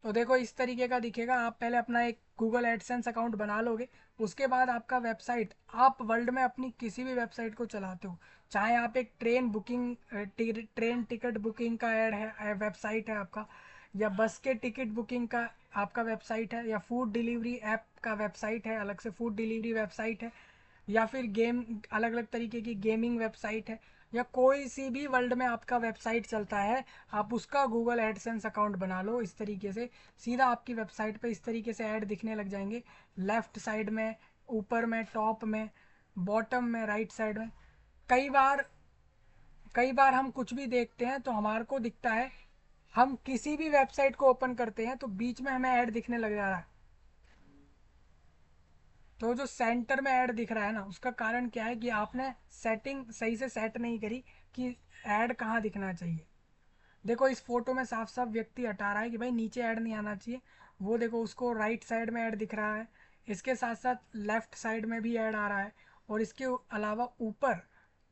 S1: तो देखो इस तरीके का दिखेगा। आप पहले अपना एक गूगल एडसेंस अकाउंट बना लोगे, उसके बाद आपका वेबसाइट, आप वर्ल्ड में अपनी किसी भी वेबसाइट को चलाते हो, चाहे आप एक ट्रेन टिकट बुकिंग का ऐड है वेबसाइट है आपका, या बस के टिकट बुकिंग का आपका वेबसाइट है, या फूड डिलीवरी ऐप का वेबसाइट है, अलग से फूड डिलीवरी वेबसाइट है, या फिर गेम अलग अलग तरीके की गेमिंग वेबसाइट है, या कोई सी भी वर्ल्ड में आपका वेबसाइट चलता है, आप उसका गूगल एडसेंस अकाउंट बना लो। इस तरीके से सीधा आपकी वेबसाइट पे इस तरीके से ऐड दिखने लग जाएंगे, लेफ्ट साइड में, ऊपर में, टॉप में, बॉटम में, राइट साइड में। कई बार कई बार हम कुछ भी देखते हैं तो हमारे को दिखता है, हम किसी भी वेबसाइट को ओपन करते हैं तो बीच में हमें ऐड दिखने लग जा रहा है। तो जो सेंटर में ऐड दिख रहा है ना, उसका कारण क्या है कि आपने सेटिंग सही से सेट नहीं करी कि ऐड कहाँ दिखना चाहिए। देखो इस फोटो में साफ साफ व्यक्ति हटा रहा है कि भाई नीचे ऐड नहीं आना चाहिए। वो देखो उसको राइट साइड में ऐड दिख रहा है, इसके साथ साथ लेफ्ट साइड में भी ऐड आ रहा है, और इसके अलावा ऊपर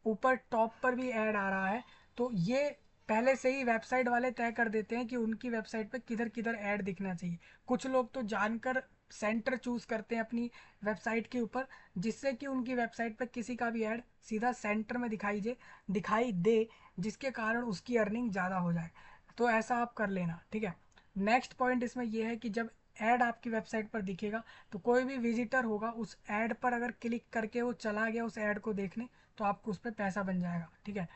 S1: ऊपर टॉप पर भी ऐड आ रहा है। तो ये पहले से ही वेबसाइट वाले तय कर देते हैं कि उनकी वेबसाइट पे किधर किधर ऐड दिखना चाहिए। कुछ लोग तो जानकर सेंटर चूज करते हैं अपनी वेबसाइट के ऊपर, जिससे कि उनकी वेबसाइट पे किसी का भी ऐड सीधा सेंटर में दिखाई दे, जिसके कारण उसकी अर्निंग ज़्यादा हो जाए। तो ऐसा आप कर लेना, ठीक है। नेक्स्ट पॉइंट इसमें यह है कि जब ऐड आपकी वेबसाइट पर दिखेगा तो कोई भी विजिटर होगा उस ऐड पर अगर क्लिक करके वो चला गया उस ऐड को देखने, तो आपको उस पर पैसा बन जाएगा, ठीक है।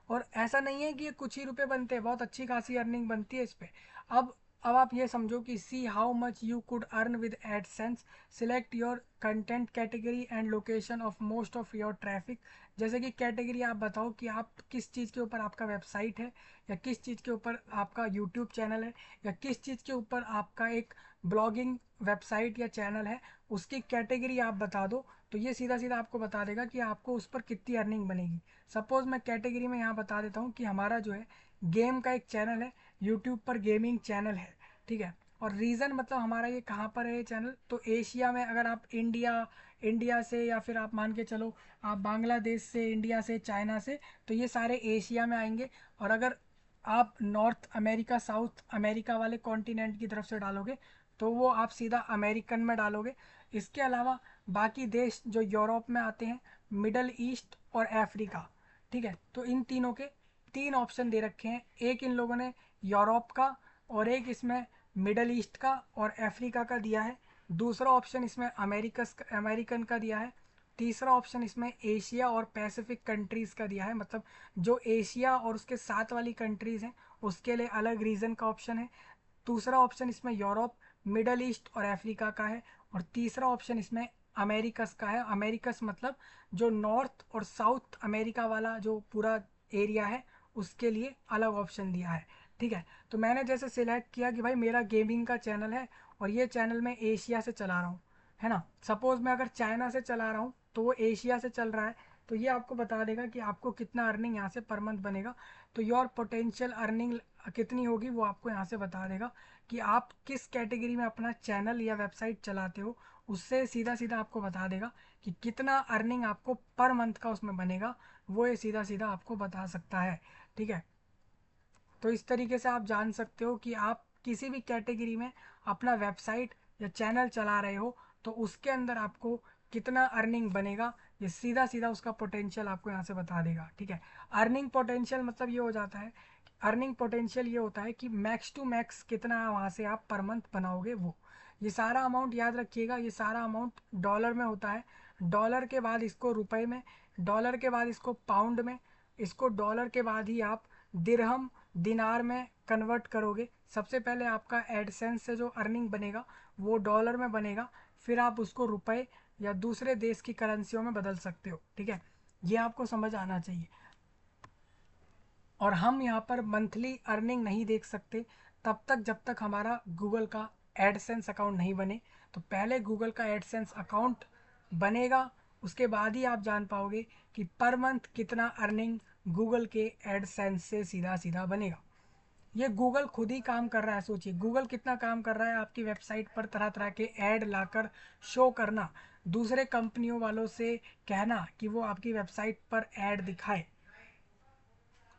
S1: और ऐसा नहीं है कि ये कुछ ही रुपए बनते हैं, बहुत अच्छी खासी अर्निंग बनती है इस पर। अब अब आप ये समझो कि see how much you could earn with AdSense, select your content category and location of most of your traffic. जैसे कि कैटेगरी आप बताओ कि आप किस चीज़ के ऊपर आपका वेबसाइट है, या किस चीज़ के ऊपर आपका यूट्यूब चैनल है, या किस चीज़ के ऊपर आपका एक ब्लॉगिंग वेबसाइट या चैनल है, उसकी कैटेगरी आप बता दो। तो ये सीधा सीधा आपको बता देगा कि आपको उस पर कितनी अर्निंग बनेगी। सपोज़ मैं कैटेगरी में यहाँ बता देता हूँ कि हमारा जो है गेम का एक चैनल है, यूट्यूब पर गेमिंग चैनल है, ठीक है। और रीज़न मतलब हमारा ये कहाँ पर है ये चैनल, तो एशिया में, अगर आप इंडिया से, या फिर आप मान के चलो आप बांग्लादेश से, इंडिया से, चाइना से, तो ये सारे एशिया में आएंगे। और अगर आप नॉर्थ अमेरिका, साउथ अमेरिका वाले कॉन्टिनेंट की तरफ से डालोगे तो वो आप सीधा अमेरिकन में डालोगे। इसके अलावा बाकी देश जो यूरोप में आते हैं, मिडल ईस्ट और अफ्रीका, ठीक है। तो इन तीनों के 3 ऑप्शन दे रखे हैं, एक इन लोगों ने यूरोप का, और एक इसमें मिडल ईस्ट का और अफ्रीका का दिया है। दूसरा ऑप्शन इसमें अमेरिकन का दिया है। तीसरा ऑप्शन इसमें एशिया और पैसिफिक कंट्रीज़ का दिया है, मतलब जो एशिया और उसके साथ वाली कंट्रीज़ हैं उसके लिए अलग रीजन का ऑप्शन है। दूसरा ऑप्शन इसमें यूरोप, मिडल ईस्ट और अफ्रीका का है। और तीसरा ऑप्शन इसमें अमेरिकस का है। अमेरिकस मतलब जो नॉर्थ और साउथ अमेरिका वाला जो पूरा एरिया है उसके लिए अलग ऑप्शन दिया है, ठीक है। तो मैंने जैसे सिलेक्ट किया कि भाई मेरा गेमिंग का चैनल है और ये चैनल मैं एशिया से चला रहा हूँ, है ना। सपोज़ मैं अगर चाइना से चला रहा हूँ तो वो एशिया से चल रहा है, तो ये आपको बता देगा कि आपको कितना अर्निंग यहाँ से पर मंथ बनेगा। तो योर पोटेंशियल अर्निंग कितनी होगी वो आपको यहाँ से बता देगा कि आप किस कैटेगरी में अपना चैनल या वेबसाइट चलाते हो। उससे सीधा सीधा आपको बता देगा कि कितना अर्निंग आपको पर मंथ का उसमें बनेगा, वो ये सीधा सीधा आपको बता सकता है, ठीक है। तो इस तरीके से आप जान सकते हो कि आप किसी भी कैटेगरी में अपना वेबसाइट या चैनल चला रहे हो तो उसके अंदर आपको कितना अर्निंग बनेगा, ये सीधा सीधा उसका पोटेंशियल आपको यहाँ से बता देगा, ठीक है। अर्निंग पोटेंशियल मतलब ये हो जाता है, अर्निंग पोटेंशियल ये होता है कि मैक्स टू मैक्स कितना वहाँ से आप पर मंथ बनाओगे वो। ये सारा अमाउंट याद रखिएगा, ये सारा अमाउंट डॉलर में होता है। डॉलर के बाद इसको रुपए में, डॉलर के बाद इसको पाउंड में, इसको डॉलर के बाद ही आप दिरहम, दिनार में कन्वर्ट करोगे। सबसे पहले आपका एडसेंस से जो अर्निंग बनेगा वो डॉलर में बनेगा, फिर आप उसको रुपए या दूसरे देश की करेंसियों में बदल सकते हो, ठीक है। ये आपको समझ आना चाहिए। और हम यहाँ पर मंथली अर्निंग नहीं देख सकते तब तक जब तक हमारा गूगल का एडसेंस अकाउंट नहीं बने। तो पहले गूगल का एडसेंस अकाउंट बनेगा, उसके बाद ही आप जान पाओगे कि पर मंथ कितना अर्निंग गूगल के एडसेंस से सीधा सीधा बनेगा। ये गूगल खुद ही काम कर रहा है, सोचिए गूगल कितना काम कर रहा है आपकी वेबसाइट पर तरह तरह के ऐड लाकर शो करना, दूसरे कंपनियों वालों से कहना कि वो आपकी वेबसाइट पर ऐड दिखाए।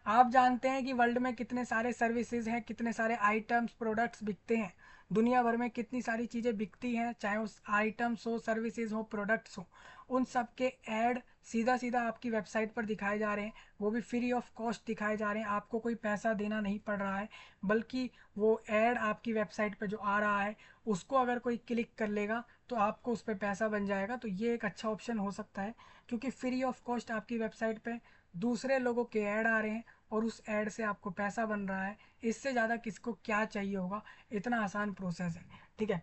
S1: आप जानते हैं कि वर्ल्ड में कितने सारे सर्विसेज हैं, कितने सारे आइटम्स प्रोडक्ट्स बिकते हैं, दुनिया भर में कितनी सारी चीज़ें बिकती हैं, चाहे उस आइटम्स हो, सर्विसेज हो, प्रोडक्ट्स हो, उन सब के ऐड सीधा सीधा आपकी वेबसाइट पर दिखाए जा रहे हैं। वो भी फ्री ऑफ कॉस्ट दिखाए जा रहे हैं, आपको कोई पैसा देना नहीं पड़ रहा है, बल्कि वो ऐड आपकी वेबसाइट पर जो आ रहा है उसको अगर कोई क्लिक कर लेगा तो आपको उस पर पैसा बन जाएगा। तो ये एक अच्छा ऑप्शन हो सकता है, क्योंकि फ्री ऑफ कॉस्ट आपकी वेबसाइट पे दूसरे लोगों के ऐड आ रहे हैं और उस ऐड से आपको पैसा बन रहा है। इससे ज़्यादा किसको क्या चाहिए होगा, इतना आसान प्रोसेस है, ठीक है।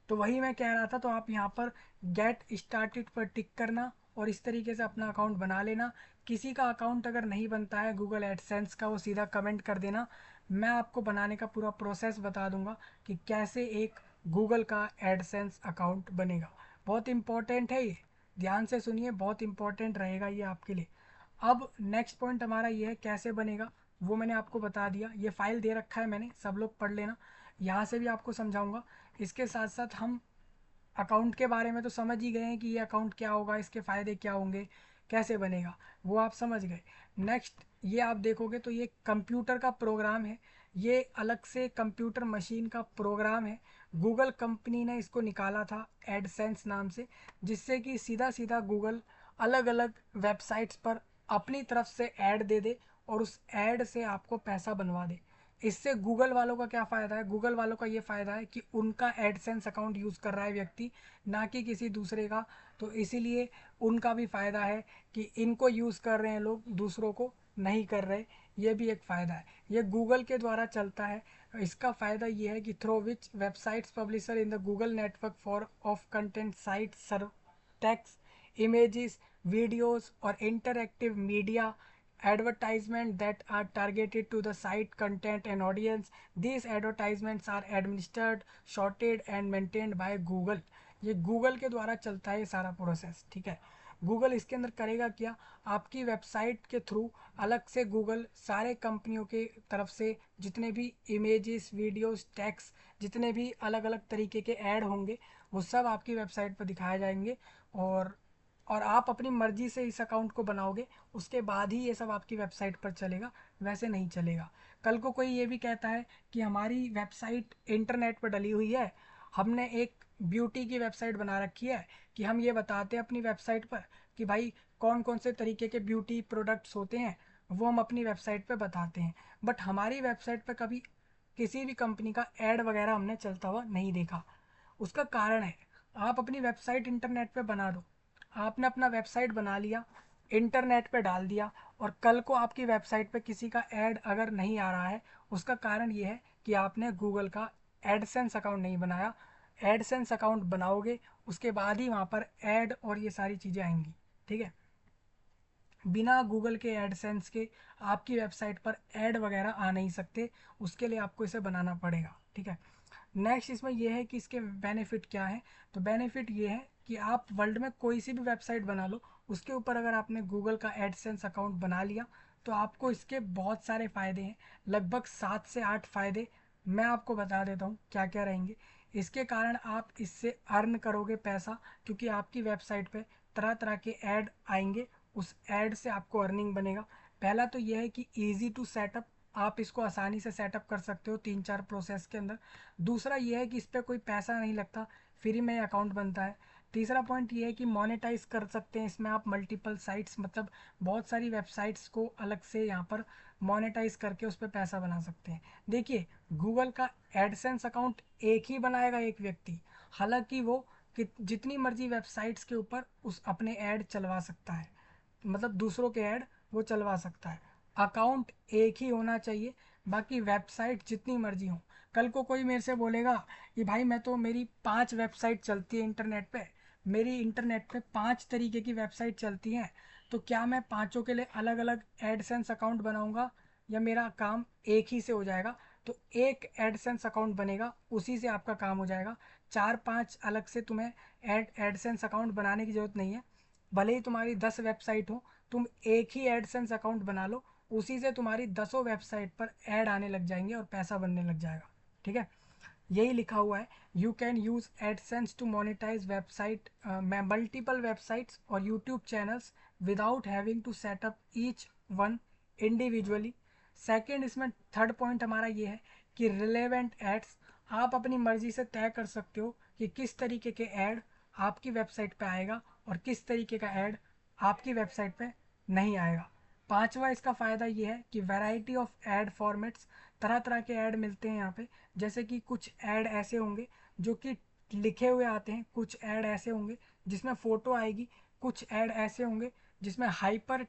S1: तो वही मैं कह रहा था, तो आप यहाँ पर गेट स्टार्टेड पर टिक करना और इस तरीके से अपना अकाउंट बना लेना। किसी का अकाउंट अगर नहीं बनता है गूगल एडसेंस का, वो सीधा कमेंट कर देना, मैं आपको बनाने का पूरा प्रोसेस बता दूंगा कि कैसे एक गूगल का एडसेंस अकाउंट बनेगा। बहुत इंपॉर्टेंट है ये, ध्यान से सुनिए, बहुत इंपॉर्टेंट रहेगा ये आपके लिए। अब नेक्स्ट पॉइंट हमारा ये है कैसे बनेगा, वो मैंने आपको बता दिया, ये फाइल दे रखा है मैंने, सब लोग पढ़ लेना, यहाँ से भी आपको समझाऊंगा। इसके साथ साथ हम अकाउंट के बारे में तो समझ ही गए हैं कि ये अकाउंट क्या होगा, इसके फ़ायदे क्या होंगे, कैसे बनेगा, वो आप समझ गए। नेक्स्ट ये आप देखोगे तो ये कंप्यूटर का प्रोग्राम है, ये अलग से कंप्यूटर मशीन का प्रोग्राम है। गूगल कंपनी ने इसको निकाला था एडसेंस नाम से, जिससे कि सीधा सीधा गूगल अलग अलग वेबसाइट्स पर अपनी तरफ से ऐड दे दे और उस ऐड से आपको पैसा बनवा दे। इससे गूगल वालों का क्या फ़ायदा है, गूगल वालों का ये फ़ायदा है कि उनका एडसेंस अकाउंट यूज़ कर रहा है व्यक्ति, ना कि किसी दूसरे का। तो इसीलिए उनका भी फ़ायदा है कि इनको यूज़ कर रहे हैं लोग दूसरों को, नहीं कर रहे, ये भी एक फ़ायदा है। ये गूगल के द्वारा चलता है। इसका फ़ायदा ये है कि through which websites publisher in the Google network for of content site serve text images videos or interactive media advertisement that are targeted to the site content and audience. These advertisements are administered, sorted and maintained by Google. ये Google के द्वारा चलता है ये सारा process, ठीक है। Google इसके अंदर करेगा क्या, आपकी वेबसाइट के थ्रू अलग से गूगल सारे कंपनियों के तरफ से जितने भी इमेजेस वीडियोस टेक्स्ट जितने भी अलग अलग तरीके के ऐड होंगे वो सब आपकी वेबसाइट पर दिखाए जाएंगे। और आप अपनी मर्जी से इस अकाउंट को बनाओगे, उसके बाद ही ये सब आपकी वेबसाइट पर चलेगा, वैसे नहीं चलेगा। कल को कोई ये भी कहता है कि हमारी वेबसाइट इंटरनेट पर डली हुई है, हमने एक ब्यूटी की वेबसाइट बना रखी है कि हम ये बताते हैं अपनी वेबसाइट पर कि भाई कौन कौन से तरीके के ब्यूटी प्रोडक्ट्स होते हैं, वो हम अपनी वेबसाइट पे बताते हैं। बट हमारी वेबसाइट पे कभी किसी भी कंपनी का ऐड वगैरह हमने चलता हुआ नहीं देखा। उसका कारण है, आप अपनी वेबसाइट इंटरनेट पे बना दो, आपने अपना वेबसाइट बना लिया, इंटरनेट पे डाल दिया, और कल को आपकी वेबसाइट पे किसी का ऐड अगर नहीं आ रहा है, उसका कारण ये है कि आपने गूगल का एडसेंस अकाउंट नहीं बनाया। एडसेंस अकाउंट बनाओगे उसके बाद ही वहाँ पर ऐड और ये सारी चीज़ें आएंगी, ठीक है। बिना गूगल के एडसेंस के आपकी वेबसाइट पर ऐड वगैरह आ नहीं सकते, उसके लिए आपको इसे बनाना पड़ेगा, ठीक है। नेक्स्ट इसमें यह है कि इसके बेनिफिट क्या है। तो बेनिफिट ये है कि आप वर्ल्ड में कोई सी भी वेबसाइट बना लो, उसके ऊपर अगर आपने गूगल का एडसेंस अकाउंट बना लिया तो आपको इसके बहुत सारे फ़ायदे हैं, लगभग 7 से 8 फ़ायदे मैं आपको बता देता हूँ क्या क्या रहेंगे। इसके कारण आप इससे अर्न करोगे पैसा, क्योंकि आपकी वेबसाइट पे तरह तरह के ऐड आएंगे, उस ऐड से आपको अर्निंग बनेगा। पहला तो यह है कि ईजी टू सेटअप, आप इसको आसानी से सेटअप कर सकते हो 3-4 प्रोसेस के अंदर। दूसरा ये है कि इस पर कोई पैसा नहीं लगता, फ्री में अकाउंट बनता है। तीसरा पॉइंट ये है कि मोनेटाइज कर सकते हैं इसमें आप मल्टीपल साइट्स, मतलब बहुत सारी वेबसाइट्स को अलग से यहाँ पर मोनेटाइज करके उस पर पैसा बना सकते हैं। देखिए, गूगल का एडसेंस अकाउंट एक ही बनाएगा एक व्यक्ति, हालांकि वो कि जितनी मर्जी वेबसाइट्स के ऊपर उस अपने ऐड चलवा सकता है, मतलब दूसरों के ऐड वो चलवा सकता है। अकाउंट एक ही होना चाहिए, बाकी वेबसाइट जितनी मर्जी हो। कल को कोई मेरे से बोलेगा कि भाई मैं तो, मेरी 5 वेबसाइट चलती है इंटरनेट पे, मेरी इंटरनेट पे 5 तरीके की वेबसाइट चलती हैं, तो क्या मैं पांचों के लिए अलग अलग एडसेंस अकाउंट बनाऊंगा या मेरा काम एक ही से हो जाएगा। तो एक एडसेंस अकाउंट बनेगा, उसी से आपका काम हो जाएगा। 4-5 अलग से तुम्हें एडसेंस अकाउंट बनाने की ज़रूरत नहीं है। भले ही तुम्हारी 10 वेबसाइट हो, तुम एक ही एडसेंस अकाउंट बना लो, उसी से तुम्हारी 10 वेबसाइट पर ऐड आने लग जाएंगे और पैसा बनने लग जाएगा, ठीक है। यही लिखा हुआ है, you can use AdSense to monetize website multiple websites और YouTube channels without having to setup each one individually. Second, इसमें थर्ड पॉइंट हमारा ये है कि रिलेवेंट एड्स, आप अपनी मर्जी से तय कर सकते हो कि किस तरीके के ऐड आपकी वेबसाइट पे आएगा और किस तरीके का ऐड आपकी वेबसाइट पे नहीं आएगा। पांचवा इसका फ़ायदा ये है कि वैरायटी ऑफ ऐड फॉर्मेट्स, तरह तरह के ऐड मिलते हैं यहाँ पे। जैसे कि कुछ ऐड ऐसे होंगे जो कि लिखे हुए आते हैं, कुछ ऐड ऐसे होंगे जिसमें फ़ोटो आएगी, कुछ ऐड ऐसे होंगे जिसमें हाइपर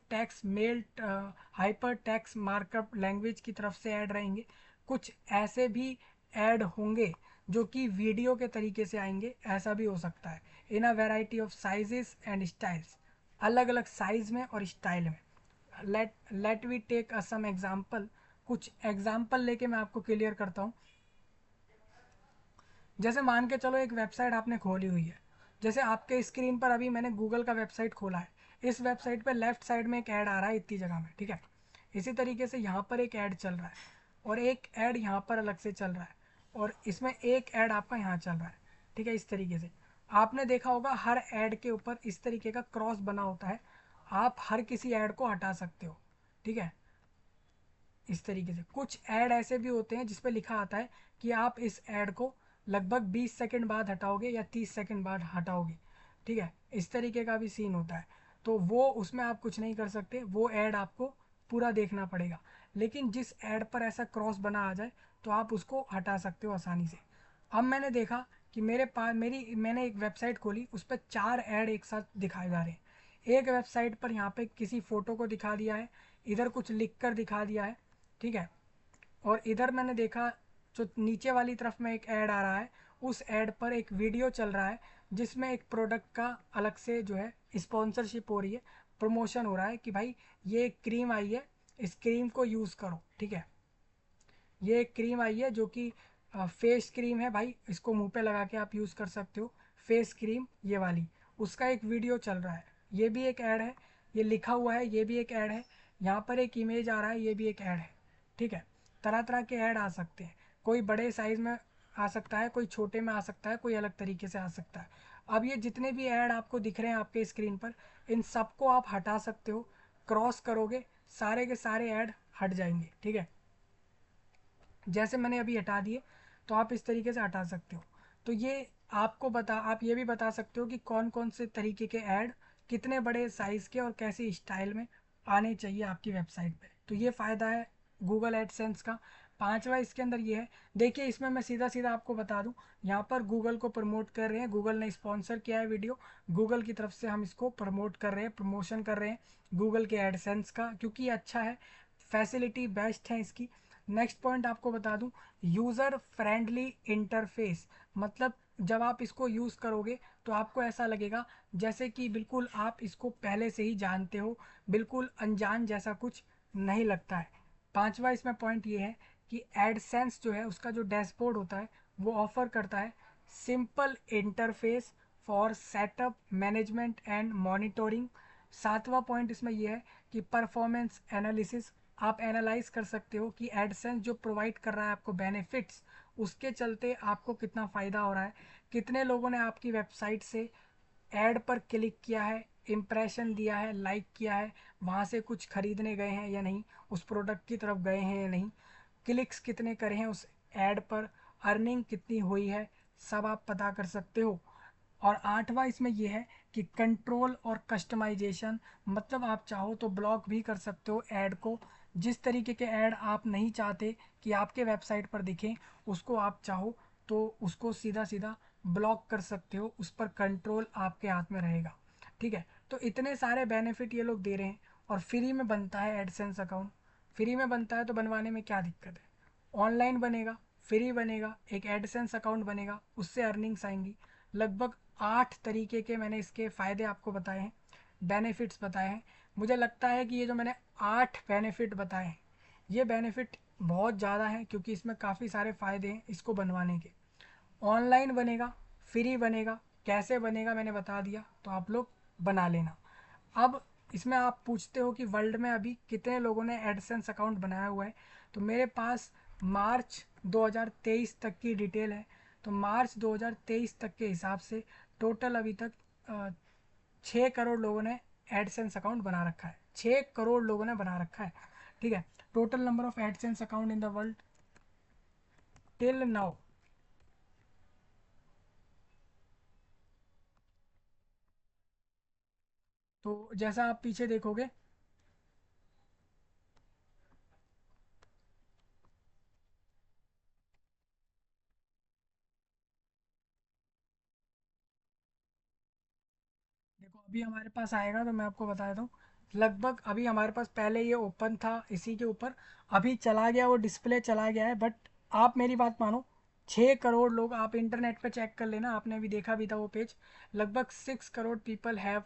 S1: टेक्स्ट मार्कअप लैंग्वेज की तरफ से ऐड रहेंगे, कुछ ऐसे भी ऐड होंगे जो कि वीडियो के तरीके से आएंगे, ऐसा भी हो सकता है। In a variety of sizes and styles, अलग अलग साइज में और स्टाइल में। Let we take a some example, कुछ एग्जांपल लेके मैं आपको क्लियर करता हूँ। जैसे मान के चलो एक वेबसाइट आपने खोली हुई है, जैसे आपके स्क्रीन पर अभी मैंने गूगल का वेबसाइट खोला है, इस वेबसाइट पे लेफ्ट साइड में एक ऐड आ रहा है इतनी जगह में, ठीक है। इसी तरीके से यहाँ पर एक ऐड चल रहा है और एक ऐड यहाँ पर अलग से चल रहा है और इसमें एक ऐड आपका यहाँ चल रहा है, ठीक है। इस तरीके से आपने देखा होगा हर ऐड के ऊपर इस तरीके का क्रॉस बना होता है, आप हर किसी ऐड को हटा सकते हो, ठीक है। इस तरीके से कुछ ऐड ऐसे भी होते हैं जिस पे लिखा आता है कि आप इस ऐड को लगभग 20 सेकंड बाद हटाओगे या 30 सेकंड बाद हटाओगे, ठीक है। इस तरीके का भी सीन होता है, तो वो उसमें आप कुछ नहीं कर सकते, वो ऐड आपको पूरा देखना पड़ेगा। लेकिन जिस ऐड पर ऐसा क्रॉस बना आ जाए तो आप उसको हटा सकते हो आसानी से। अब मैंने देखा कि मेरे पास मैंने एक वेबसाइट खोली, उस पर 4 ऐड एक साथ दिखाए जा रहे हैं। एक वेबसाइट पर यहाँ पे किसी फ़ोटो को दिखा दिया है, इधर कुछ लिख कर दिखा दिया है, ठीक है। और इधर मैंने देखा जो नीचे वाली तरफ में एक ऐड आ रहा है, उस ऐड पर एक वीडियो चल रहा है जिसमें एक प्रोडक्ट का अलग से जो है स्पॉन्सरशिप हो रही है, प्रमोशन हो रहा है कि भाई ये एक क्रीम आई है, इस क्रीम को यूज़ करो, ठीक है। ये एक क्रीम आई है जो कि फेस क्रीम है भाई, इसको मुंह पे लगा के आप यूज़ कर सकते हो, फेस क्रीम ये वाली, उसका एक वीडियो चल रहा है, ये भी एक ऐड है। ये लिखा हुआ है, ये भी एक ऐड है। यहाँ पर एक इमेज आ रहा है, ये भी एक ऐड है, ठीक है। तरह तरह के ऐड आ सकते हैं, कोई बड़े साइज़ में आ सकता है, कोई छोटे में आ सकता है, कोई अलग तरीके से आ सकता है। अब ये जितने भी ऐड आपको दिख रहे हैं आपके स्क्रीन पर, इन सबको आप हटा सकते हो। क्रॉस करोगे, सारे के सारे ऐड हट जाएंगे, ठीक है। जैसे मैंने अभी हटा दिए, तो आप इस तरीके से हटा सकते हो। तो ये आपको आप ये भी बता सकते हो कि कौन कौन से तरीके के ऐड कितने बड़े साइज़ के और कैसी स्टाइल में आने चाहिए आपकी वेबसाइट पे। तो ये फ़ायदा है गूगल एडसेंस का। पांचवा इसके अंदर ये है, देखिए इसमें मैं सीधा सीधा आपको बता दूं, यहाँ पर गूगल को प्रमोट कर रहे हैं, गूगल ने स्पॉन्सर किया है वीडियो, गूगल की तरफ से हम इसको प्रमोट कर रहे हैं, प्रमोशन कर रहे हैं गूगल के एडसेंस का, क्योंकि ये अच्छा है, फैसिलिटी बेस्ट है इसकी। नेक्स्ट पॉइंट आपको बता दूं, यूज़र फ्रेंडली इंटरफेस, मतलब जब आप इसको यूज़ करोगे तो आपको ऐसा लगेगा जैसे कि बिल्कुल आप इसको पहले से ही जानते हो, बिल्कुल अनजान जैसा कुछ नहीं लगता है। पांचवा इसमें पॉइंट ये है कि एडसेंस जो है उसका जो डैशबोर्ड होता है वो ऑफर करता है simple interface for setup management and monitoring. सातवां पॉइंट इसमें यह है कि परफॉर्मेंस एनालिसिस, आप एनालाइज कर सकते हो कि एडसेंस जो प्रोवाइड कर रहा है आपको बेनिफिट्स, उसके चलते आपको कितना फ़ायदा हो रहा है, कितने लोगों ने आपकी वेबसाइट से ऐड पर क्लिक किया है, इम्प्रेशन दिया है, लाइक किया है, वहाँ से कुछ खरीदने गए हैं या नहीं, उस प्रोडक्ट की तरफ गए हैं या नहीं, क्लिक्स कितने करे हैं उस ऐड पर, अर्निंग कितनी हुई है, सब आप पता कर सकते हो। और आठवां इसमें यह है कि कंट्रोल और कस्टमाइजेशन, मतलब आप चाहो तो ब्लॉक भी कर सकते हो ऐड को, जिस तरीके के ऐड आप नहीं चाहते कि आपके वेबसाइट पर दिखें, उसको आप चाहो तो उसको सीधा सीधा ब्लॉक कर सकते हो, उस पर कंट्रोल आपके हाथ में रहेगा, ठीक है। तो इतने सारे बेनिफिट ये लोग दे रहे हैं, और फ्री में बनता है एडसेंस अकाउंट। फ्री में बनता है तो बनवाने में क्या दिक्कत है, ऑनलाइन बनेगा, फ्री बनेगा, एक एडसेंस अकाउंट बनेगा, उससे अर्निंग्स आएंगी। लगभग 8 तरीके के मैंने इसके फ़ायदे आपको बताए हैं, बेनिफिट्स बताए हैं। मुझे लगता है कि ये जो मैंने 8 बेनिफिट बताए हैं, ये बेनिफिट बहुत ज़्यादा हैं, क्योंकि इसमें काफ़ी सारे फ़ायदे हैं इसको बनवाने के। ऑनलाइन बनेगा, फ्री बनेगा, कैसे बनेगा मैंने बता दिया, तो आप लोग बना लेना। अब इसमें आप पूछते हो कि वर्ल्ड में अभी कितने लोगों ने एडसेंस अकाउंट बनाया हुआ है, तो मेरे पास मार्च 2023 तक की डिटेल है। तो मार्च 2023 तक के हिसाब से टोटल अभी तक 6 करोड़ लोगों ने एडसेंस अकाउंट बना रखा है, 6 करोड़ लोगों ने बना रखा है, ठीक है। Total number of AdSense account in the world till now. तो जैसा आप पीछे देखोगे, देखो अभी हमारे पास आएगा तो मैं आपको बता देता हूँ, लगभग अभी हमारे पास पहले ये ओपन था इसी के ऊपर, अभी चला गया वो डिस्प्ले चला गया है, बट आप मेरी बात मानो, 6 करोड़ लोग, आप इंटरनेट पे चेक कर लेना, आपने अभी देखा भी था वो पेज, लगभग 6 crore people have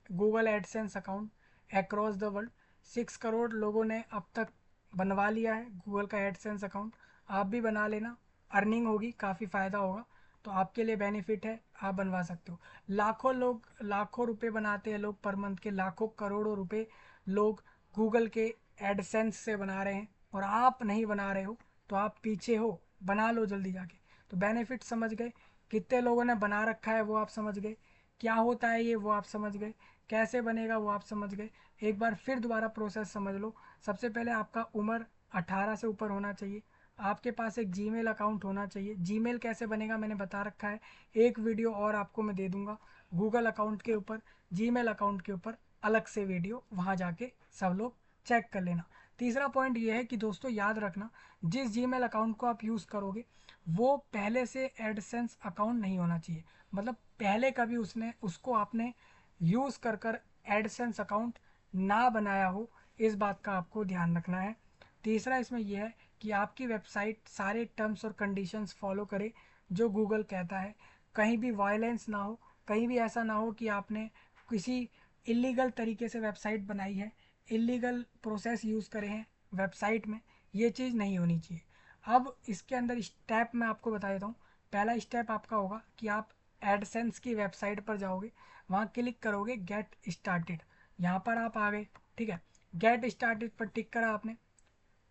S1: Google AdSense account across the world. 6 crore लोगों ने अब तक बनवा लिया है गूगल का एडसेंस अकाउंट। आप भी बना लेना, अर्निंग होगी, काफ़ी फ़ायदा होगा, तो आपके लिए बेनिफिट है, आप बनवा सकते हो। लाखों लोग लाखों रुपए बनाते हैं लोग पर मंथ के, लाखों करोड़ों रुपए लोग गूगल के एडसेंस से बना रहे हैं, और आप नहीं बना रहे हो तो आप पीछे हो, बना लो जल्दी जाके। तो बेनिफिट समझ गए, कितने लोगों ने बना रखा है वो आप समझ गए, क्या होता है ये वो आप समझ गए, कैसे बनेगा वो आप समझ गए। एक बार फिर दोबारा प्रोसेस समझ लो। सबसे पहले आपका उम्र 18 से ऊपर होना चाहिए, आपके पास एक जीमेल अकाउंट होना चाहिए। जीमेल कैसे बनेगा मैंने बता रखा है, एक वीडियो और आपको मैं दे दूंगा गूगल अकाउंट के ऊपर, जीमेल अकाउंट के ऊपर अलग से वीडियो, वहाँ जाके सब लोग चेक कर लेना। तीसरा पॉइंट ये है कि दोस्तों याद रखना, जिस जीमेल अकाउंट को आप यूज़ करोगे वो पहले से एडसेंस अकाउंट नहीं होना चाहिए, मतलब पहले कभी उसने उसको आपने यूज़ कर कर एडसेंस अकाउंट ना बनाया हो, इस बात का आपको ध्यान रखना है। तीसरा इसमें यह है कि आपकी वेबसाइट सारे टर्म्स और कंडीशंस फॉलो करे जो गूगल कहता है। कहीं भी वायलेंस ना हो, कहीं भी ऐसा ना हो कि आपने किसी इलीगल तरीके से वेबसाइट बनाई है, इलीगल प्रोसेस यूज़ करे हैं वेबसाइट में, ये चीज़ नहीं होनी चाहिए। अब इसके अंदर स्टेप मैं आपको बता देता हूँ। पहला स्टेप आपका होगा कि आप एडसेंस की वेबसाइट पर जाओगे, वहाँ क्लिक करोगे गेट स्टार्टेड, यहाँ पर आप आ गए। ठीक है, गेट स्टार्टेड पर टिक करा आपने,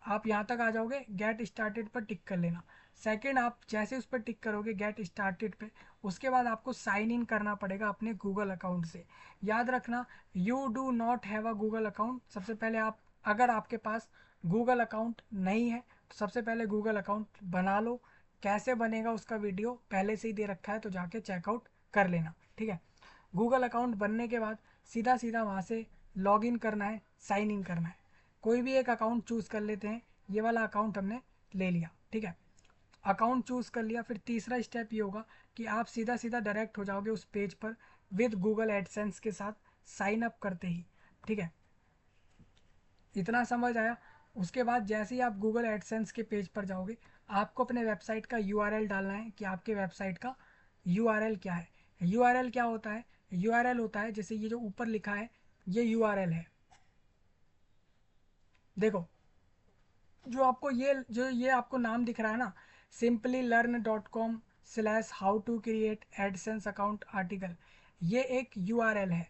S1: आप यहाँ तक आ जाओगे, गेट स्टार्टेड पर टिक कर लेना। सेकंड, आप जैसे उस पर टिक करोगे गेट स्टार्टेड पे, उसके बाद आपको साइन इन करना पड़ेगा अपने गूगल अकाउंट से। याद रखना, you do not have a Google account. सबसे पहले आप, अगर आपके पास गूगल अकाउंट नहीं है तो सबसे पहले गूगल अकाउंट बना लो। कैसे बनेगा उसका वीडियो पहले से ही दे रखा है, तो जाके चेकआउट कर लेना। ठीक है, गूगल अकाउंट बनने के बाद सीधा सीधा वहाँ से लॉग इन करना है, साइन इन करना है। कोई भी एक अकाउंट चूज़ कर लेते हैं, ये वाला अकाउंट हमने ले लिया। ठीक है, अकाउंट चूज़ कर लिया, फिर तीसरा स्टेप ये होगा कि आप सीधा सीधा डायरेक्ट हो जाओगे उस पेज पर विद गूगल एडसेंस के साथ साइन अप करते ही। ठीक है, इतना समझ आया। उसके बाद जैसे ही आप गूगल एडसेंस के पेज पर जाओगे, आपको अपने वेबसाइट का यूआरएल डालना है कि आपके वेबसाइट का यूआरएल क्या है। यूआरएल क्या होता है? यूआरएल होता है, जैसे ये जो ऊपर लिखा है ये यूआरएल है। देखो, जो ये आपको नाम दिख रहा है ना, simplylearn.com/how-to-create AdSense account article, ये एक यूआरएल है।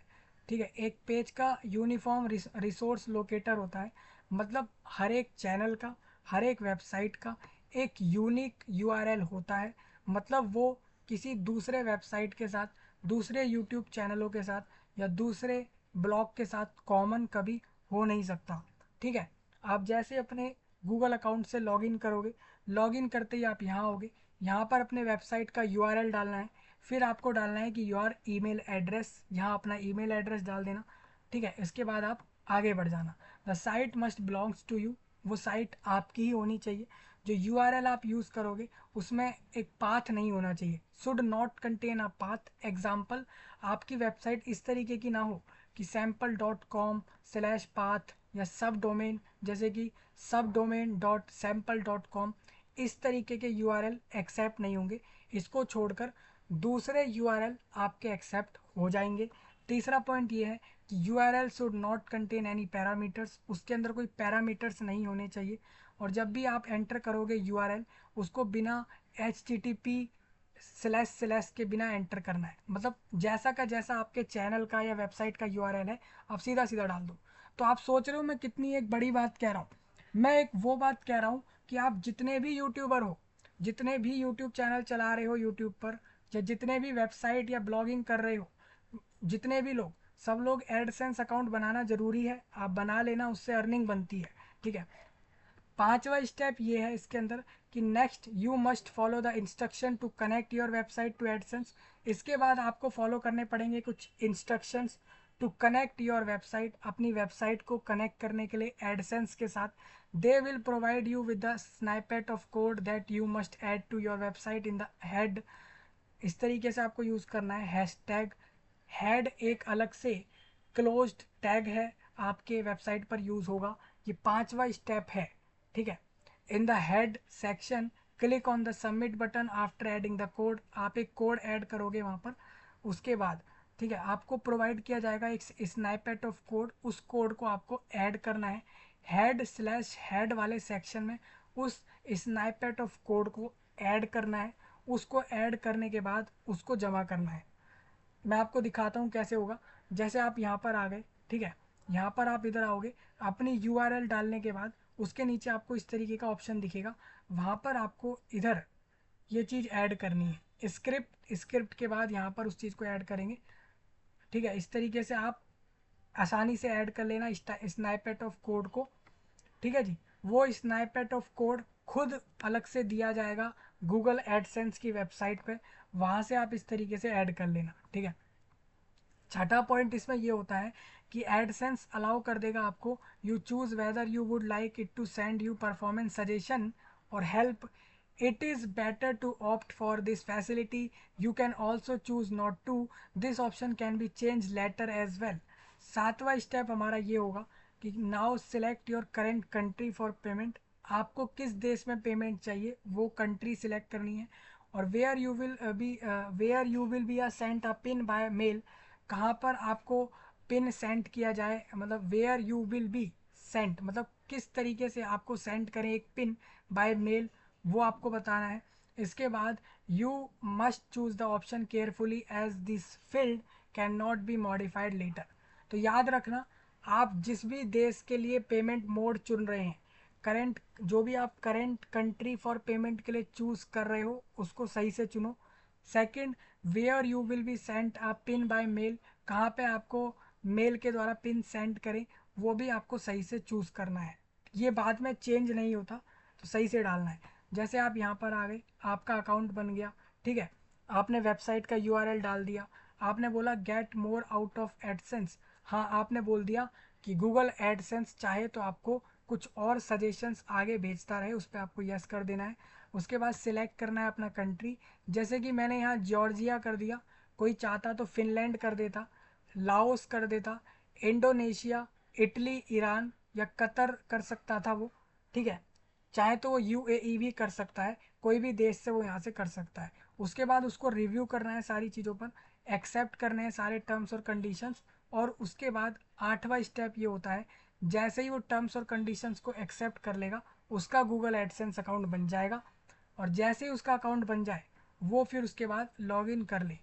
S1: ठीक है, एक पेज का यूनिफॉर्म रिसोर्स लोकेटर होता है। मतलब हर एक चैनल का, हर एक वेबसाइट का एक यूनिक यूआरएल होता है। मतलब वो किसी दूसरे वेबसाइट के साथ, दूसरे यूट्यूब चैनलों के साथ या दूसरे ब्लॉग के साथ कॉमन कभी हो नहीं सकता। ठीक है, आप जैसे अपने गूगल अकाउंट से लॉगिन करोगे, लॉगिन करते ही आप यहाँ आओगे, यहाँ पर अपने वेबसाइट का यूआरएल डालना है। फिर आपको डालना है कि योर ईमेल एड्रेस, यहाँ अपना ईमेल एड्रेस डाल देना। ठीक है, इसके बाद आप आगे बढ़ जाना। The site must belongs to you, वो साइट आपकी ही होनी चाहिए। जो यूआरएल आप यूज़ करोगे उसमें एक पाथ नहीं होना चाहिए, should not contain a path. Example, आपकी वेबसाइट इस तरीके की ना हो कि sample.com/path या सब डोमेन, जैसे कि subdomain.sample.com, इस तरीके के यूआरएल एक्सेप्ट नहीं होंगे। इसको छोड़कर दूसरे यूआरएल आपके एक्सेप्ट हो जाएंगे। तीसरा पॉइंट ये है कि URL should not contain any parameters, उसके अंदर कोई पैरामीटर्स नहीं होने चाहिए। और जब भी आप एंटर करोगे यूआरएल, उसको बिना http// के बिना एंटर करना है। मतलब जैसा का जैसा आपके चैनल का या वेबसाइट का यूआरएल है, आप सीधा सीधा डाल दो। तो आप सोच रहे हो मैं कितनी एक बड़ी बात कह रहा हूँ। मैं एक वो बात कह रहा हूँ कि आप जितने भी यूट्यूबर हो, जितने भी यूट्यूब चैनल चला रहे हो यूट्यूब पर, या जितने भी वेबसाइट या ब्लॉगिंग कर रहे हो, जितने भी लोग, सब लोग एडसेंस अकाउंट बनाना ज़रूरी है। आप बना लेना, उससे अर्निंग बनती है। ठीक है, पांचवा स्टेप ये है इसके अंदर कि next you must follow the instruction to connect your website to AdSense. इसके बाद आपको फॉलो करने पड़ेंगे कुछ instructions to connect your website, अपनी वेबसाइट को कनेक्ट करने के लिए एडसेंस के साथ। They will provide you with the snippet of code that you must add to your website in the head. इस तरीके से आपको यूज़ करना है। हैशटैग हेड एक अलग से क्लोज्ड टैग है, आपके वेबसाइट पर यूज़ होगा। ये पांचवा स्टेप है। ठीक है, इन the head section click on the submit button after adding the code. आप एक कोड ऐड करोगे वहाँ पर, उसके बाद ठीक है आपको प्रोवाइड किया जाएगा एक स्नाइपेट ऑफ कोड। उस कोड को आपको ऐड करना है हेड/हेड वाले सेक्शन में। उस स्नाइपेट ऑफ कोड को ऐड करना है। उसको ऐड करने के बाद उसको जमा करना है। मैं आपको दिखाता हूँ कैसे होगा। जैसे आप यहाँ पर आ गए, ठीक है, यहाँ पर आप इधर आओगे, अपनी यूआरएल डालने के बाद उसके नीचे आपको इस तरीके का ऑप्शन दिखेगा। वहाँ पर आपको इधर ये चीज़ ऐड करनी है, स्क्रिप्ट के बाद यहाँ पर उस चीज़ को ऐड करेंगे। ठीक है, इस तरीके से आप आसानी से ऐड कर लेना स्नाइपेट ऑफ कोड को। ठीक है जी, वो स्नाइपेट ऑफ कोड खुद अलग से दिया जाएगा गूगल एडसेंस की वेबसाइट पे, वहाँ से आप इस तरीके से ऐड कर लेना। ठीक है, छठा पॉइंट इसमें ये होता है कि एडसेंस अलाउ कर देगा आपको, you choose whether you would like it to send you performance suggestion और help. It is better to opt for this facility, you can also choose not to, this option can be change later as well. 7वां step हमारा ये होगा कि now select your current country for payment. आपको किस देश में payment चाहिए वो कंट्री सिलेक्ट करनी है। और where you will be sent a pin by mail, कहाँ पर आपको पिन सेंड किया जाए, मतलब where you will be sent मतलब किस तरीके से आपको सेंड करें एक पिन बाय मेल, वो आपको बताना है। इसके बाद you must choose the option carefully as this field can not be modified later. तो याद रखना, आप जिस भी देश के लिए पेमेंट मोड चुन रहे हैं, करेंट जो भी आप करेंट कंट्री फॉर पेमेंट के लिए चूज कर रहे हो उसको सही से चुनो। Second, where you will be sent a pin by mail, कहाँ पे आपको मेल के द्वारा पिन सेंड करें वो भी आपको सही से चूज करना है। ये बाद में चेंज नहीं होता, तो सही से डालना है। जैसे आप यहाँ पर आ गए, आपका अकाउंट बन गया, ठीक है, आपने वेबसाइट का यूआरएल डाल दिया, आपने बोला get more out of AdSense. हाँ, आपने बोल दिया कि गूगल एडसेंस चाहे तो आपको कुछ और सजेशंस आगे भेजता रहे, उस पर आपको यस कर देना है। उसके बाद सिलेक्ट करना है अपना कंट्री, जैसे कि मैंने यहाँ जॉर्जिया कर दिया, कोई चाहता तो फिनलैंड कर देता, लाओस कर देता, इंडोनेशिया, इटली, ईरान या कतर कर सकता था वो, ठीक है। चाहे तो वो यूएई भी कर सकता है, कोई भी देश से वो यहाँ से कर सकता है। उसके बाद उसको रिव्यू करना है सारी चीज़ों पर, एक्सेप्ट करने हैं सारे टर्म्स और कंडीशंस। और उसके बाद 8वां स्टेप ये होता है, जैसे ही वो टर्म्स और कंडीशंस को एक्सेप्ट कर लेगा उसका गूगल एडसेंस अकाउंट बन जाएगा। और जैसे ही उसका अकाउंट बन जाए वो फिर उसके बाद लॉगिन कर ले,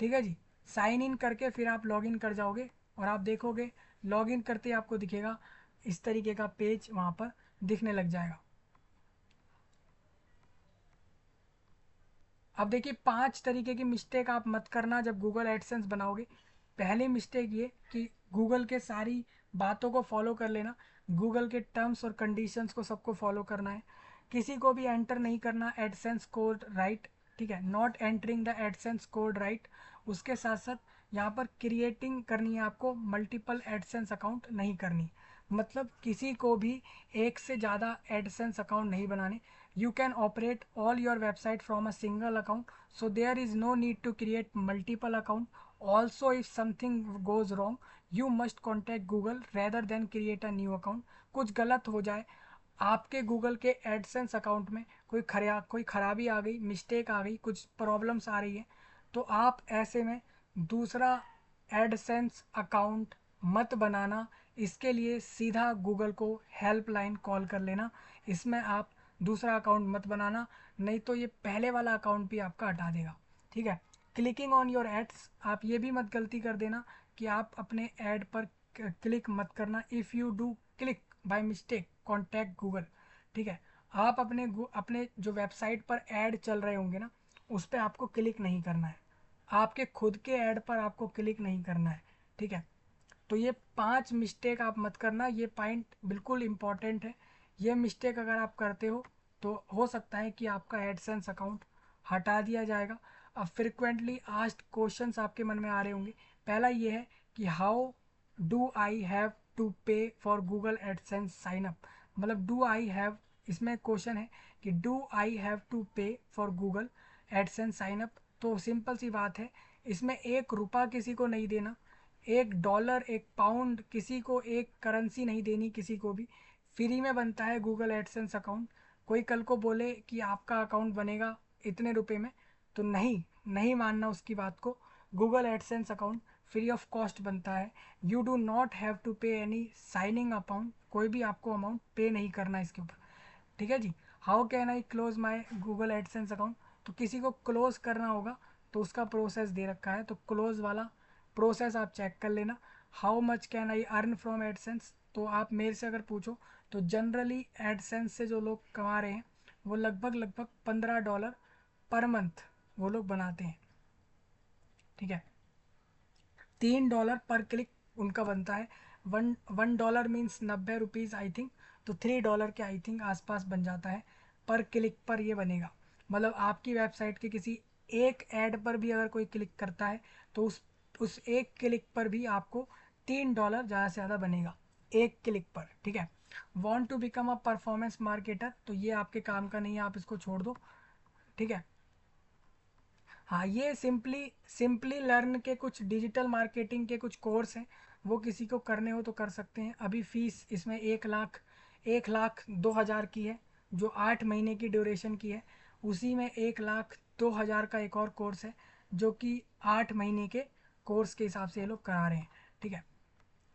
S1: ठीक है जी। साइन इन करके फिर आप लॉगिन कर जाओगे और आप देखोगे लॉगिन करते ही आपको दिखेगा इस तरीके का पेज वहाँ पर दिखने लग जाएगा। अब देखिए 5 तरीके की मिस्टेक आप मत करना जब गूगल एडसेंस बनाओगे। पहली मिस्टेक ये कि गूगल के सारी बातों को फॉलो कर लेना, गूगल के टर्म्स और कंडीशंस को सबको फॉलो करना है, किसी को भी एंटर नहीं करना एडसेंस कोड राइट, ठीक है, not entering the AdSense code right. उसके साथ साथ यहाँ पर क्रिएटिंग करनी है आपको मल्टीपल एडसेंस अकाउंट नहीं करनी, मतलब किसी को भी एक से ज़्यादा एडसेंस अकाउंट नहीं बनाने। You can operate all your website from a single account, so there is no need to create multiple account. Also, if something goes wrong, you must contact Google rather than create a new account. कुछ गलत हो जाए आपके Google के AdSense account में, कोई खराबी आ गई, मिस्टेक आ गई, कुछ प्रॉब्लम्स आ रही है, तो आप ऐसे में दूसरा एडसेंस अकाउंट मत बनाना। इसके लिए सीधा गूगल को हेल्पलाइन कॉल कर लेना, इसमें आप दूसरा अकाउंट मत बनाना, नहीं तो ये पहले वाला अकाउंट भी आपका हटा देगा, ठीक है। क्लिकिंग ऑन योर एड्स, आप ये भी मत गलती कर देना कि आप अपने ऐड पर क्लिक मत करना। If you do click by mistake contact Google, ठीक है। आप अपने जो वेबसाइट पर ऐड चल रहे होंगे ना उस पर आपको क्लिक नहीं करना है, आपके खुद के ऐड पर आपको क्लिक नहीं करना है, ठीक है। तो ये 5 मिस्टेक आप मत करना, ये पॉइंट बिल्कुल इम्पॉर्टेंट है। ये मिस्टेक अगर आप करते हो तो हो सकता है कि आपका एडसेंस अकाउंट हटा दिया जाएगा। अब फ्रिक्वेंटली आस्क्ड क्वेश्चंस आपके मन में आ रहे होंगे। पहला ये है कि how do I have to pay for Google AdSense sign up, मतलब डू आई हैव, इसमें क्वेश्चन है कि do I have to pay for Google AdSense sign up. तो सिंपल सी बात है, इसमें 1 रुपया किसी को नहीं देना, $1, £1, किसी को एक करेंसी नहीं देनी, किसी को भी फ्री में बनता है गूगल एडसेंस अकाउंट। कोई कल को बोले कि आपका अकाउंट बनेगा इतने रुपए में, तो नहीं, नहीं मानना उसकी बात को। Google AdSense account free of cost बनता है। You do not have to pay any signing account, कोई भी आपको अमाउंट पे नहीं करना इसके ऊपर, ठीक है जी। How can I close my Google AdSense account, तो किसी को क्लोज करना होगा तो उसका प्रोसेस दे रखा है, तो क्लोज वाला प्रोसेस आप चेक कर लेना। How much can I earn from AdSense, तो आप मेरे से अगर पूछो तो जनरली एडसेंस से जो लोग कमा रहे हैं वो लगभग लगभग $15 पर मंथ वो लोग बनाते हैं, ठीक है। $3 पर क्लिक उनका बनता है। One dollar means 90 rupees I think, तो $3 के आई थिंक आसपास बन जाता है पर क्लिक पर ये बनेगा। मतलब आपकी वेबसाइट के किसी एक ऐड पर भी अगर कोई क्लिक करता है तो उस एक क्लिक पर भी आपको $3 ज़्यादा से ज़्यादा बनेगा एक क्लिक पर, ठीक है। Want to become a performance marketer, तो ये आपके काम का नहीं है, आप इसको छोड़ दो, ठीक है। हाँ, ये सिंपली सिंपली लर्न के कुछ डिजिटल मार्केटिंग के कुछ कोर्स हैं वो किसी को करने हो तो कर सकते हैं। अभी फ़ीस इसमें 1,02,000 की है, जो 8 महीने की ड्यूरेशन की है। उसी में 1,02,000 का एक और कोर्स है, जो कि 8 महीने के कोर्स के हिसाब से ये लोग करा रहे हैं। ठीक है,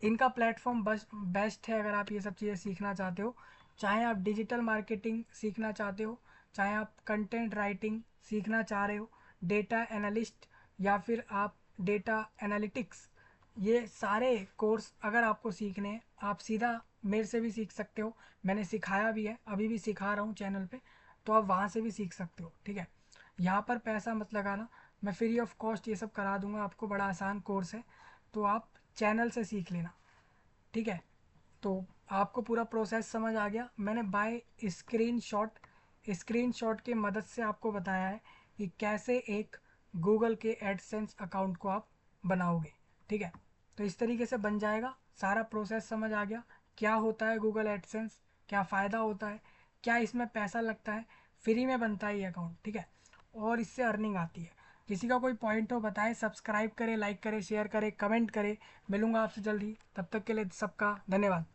S1: इनका प्लेटफॉर्म बस बेस्ट है अगर आप ये सब चीज़ें सीखना चाहते हो। चाहे आप डिजिटल मार्केटिंग सीखना चाहते हो, चाहे आप कंटेंट राइटिंग सीखना चाह रहे हो, डेटा एनालिस्ट, या फिर आप डेटा एनालिटिक्स, ये सारे कोर्स अगर आपको सीखने हैं, आप सीधा मेरे से भी सीख सकते हो। मैंने सिखाया भी है, अभी भी सिखा रहा हूँ चैनल पे, तो आप वहाँ से भी सीख सकते हो। ठीक है, यहाँ पर पैसा मत लगाना, मैं फ्री ऑफ कॉस्ट ये सब करा दूंगा आपको, बड़ा आसान कोर्स है, तो आप चैनल से सीख लेना। ठीक है, तो आपको पूरा प्रोसेस समझ आ गया। मैंने बाय स्क्रीनशॉट के मदद से आपको बताया है कि कैसे एक गूगल के एडसेंस अकाउंट को आप बनाओगे। ठीक है, तो इस तरीके से बन जाएगा। सारा प्रोसेस समझ आ गया, क्या होता है गूगल एडसेंस, क्या फ़ायदा होता है, क्या इसमें पैसा लगता है, फ्री में बनता है ये अकाउंट। ठीक है, और इससे अर्निंग आती है। किसी का कोई पॉइंट हो बताएं, सब्सक्राइब करें, लाइक करें, शेयर करें, कमेंट करें। मिलूंगा आपसे जल्दी, तब तक के लिए सबका धन्यवाद।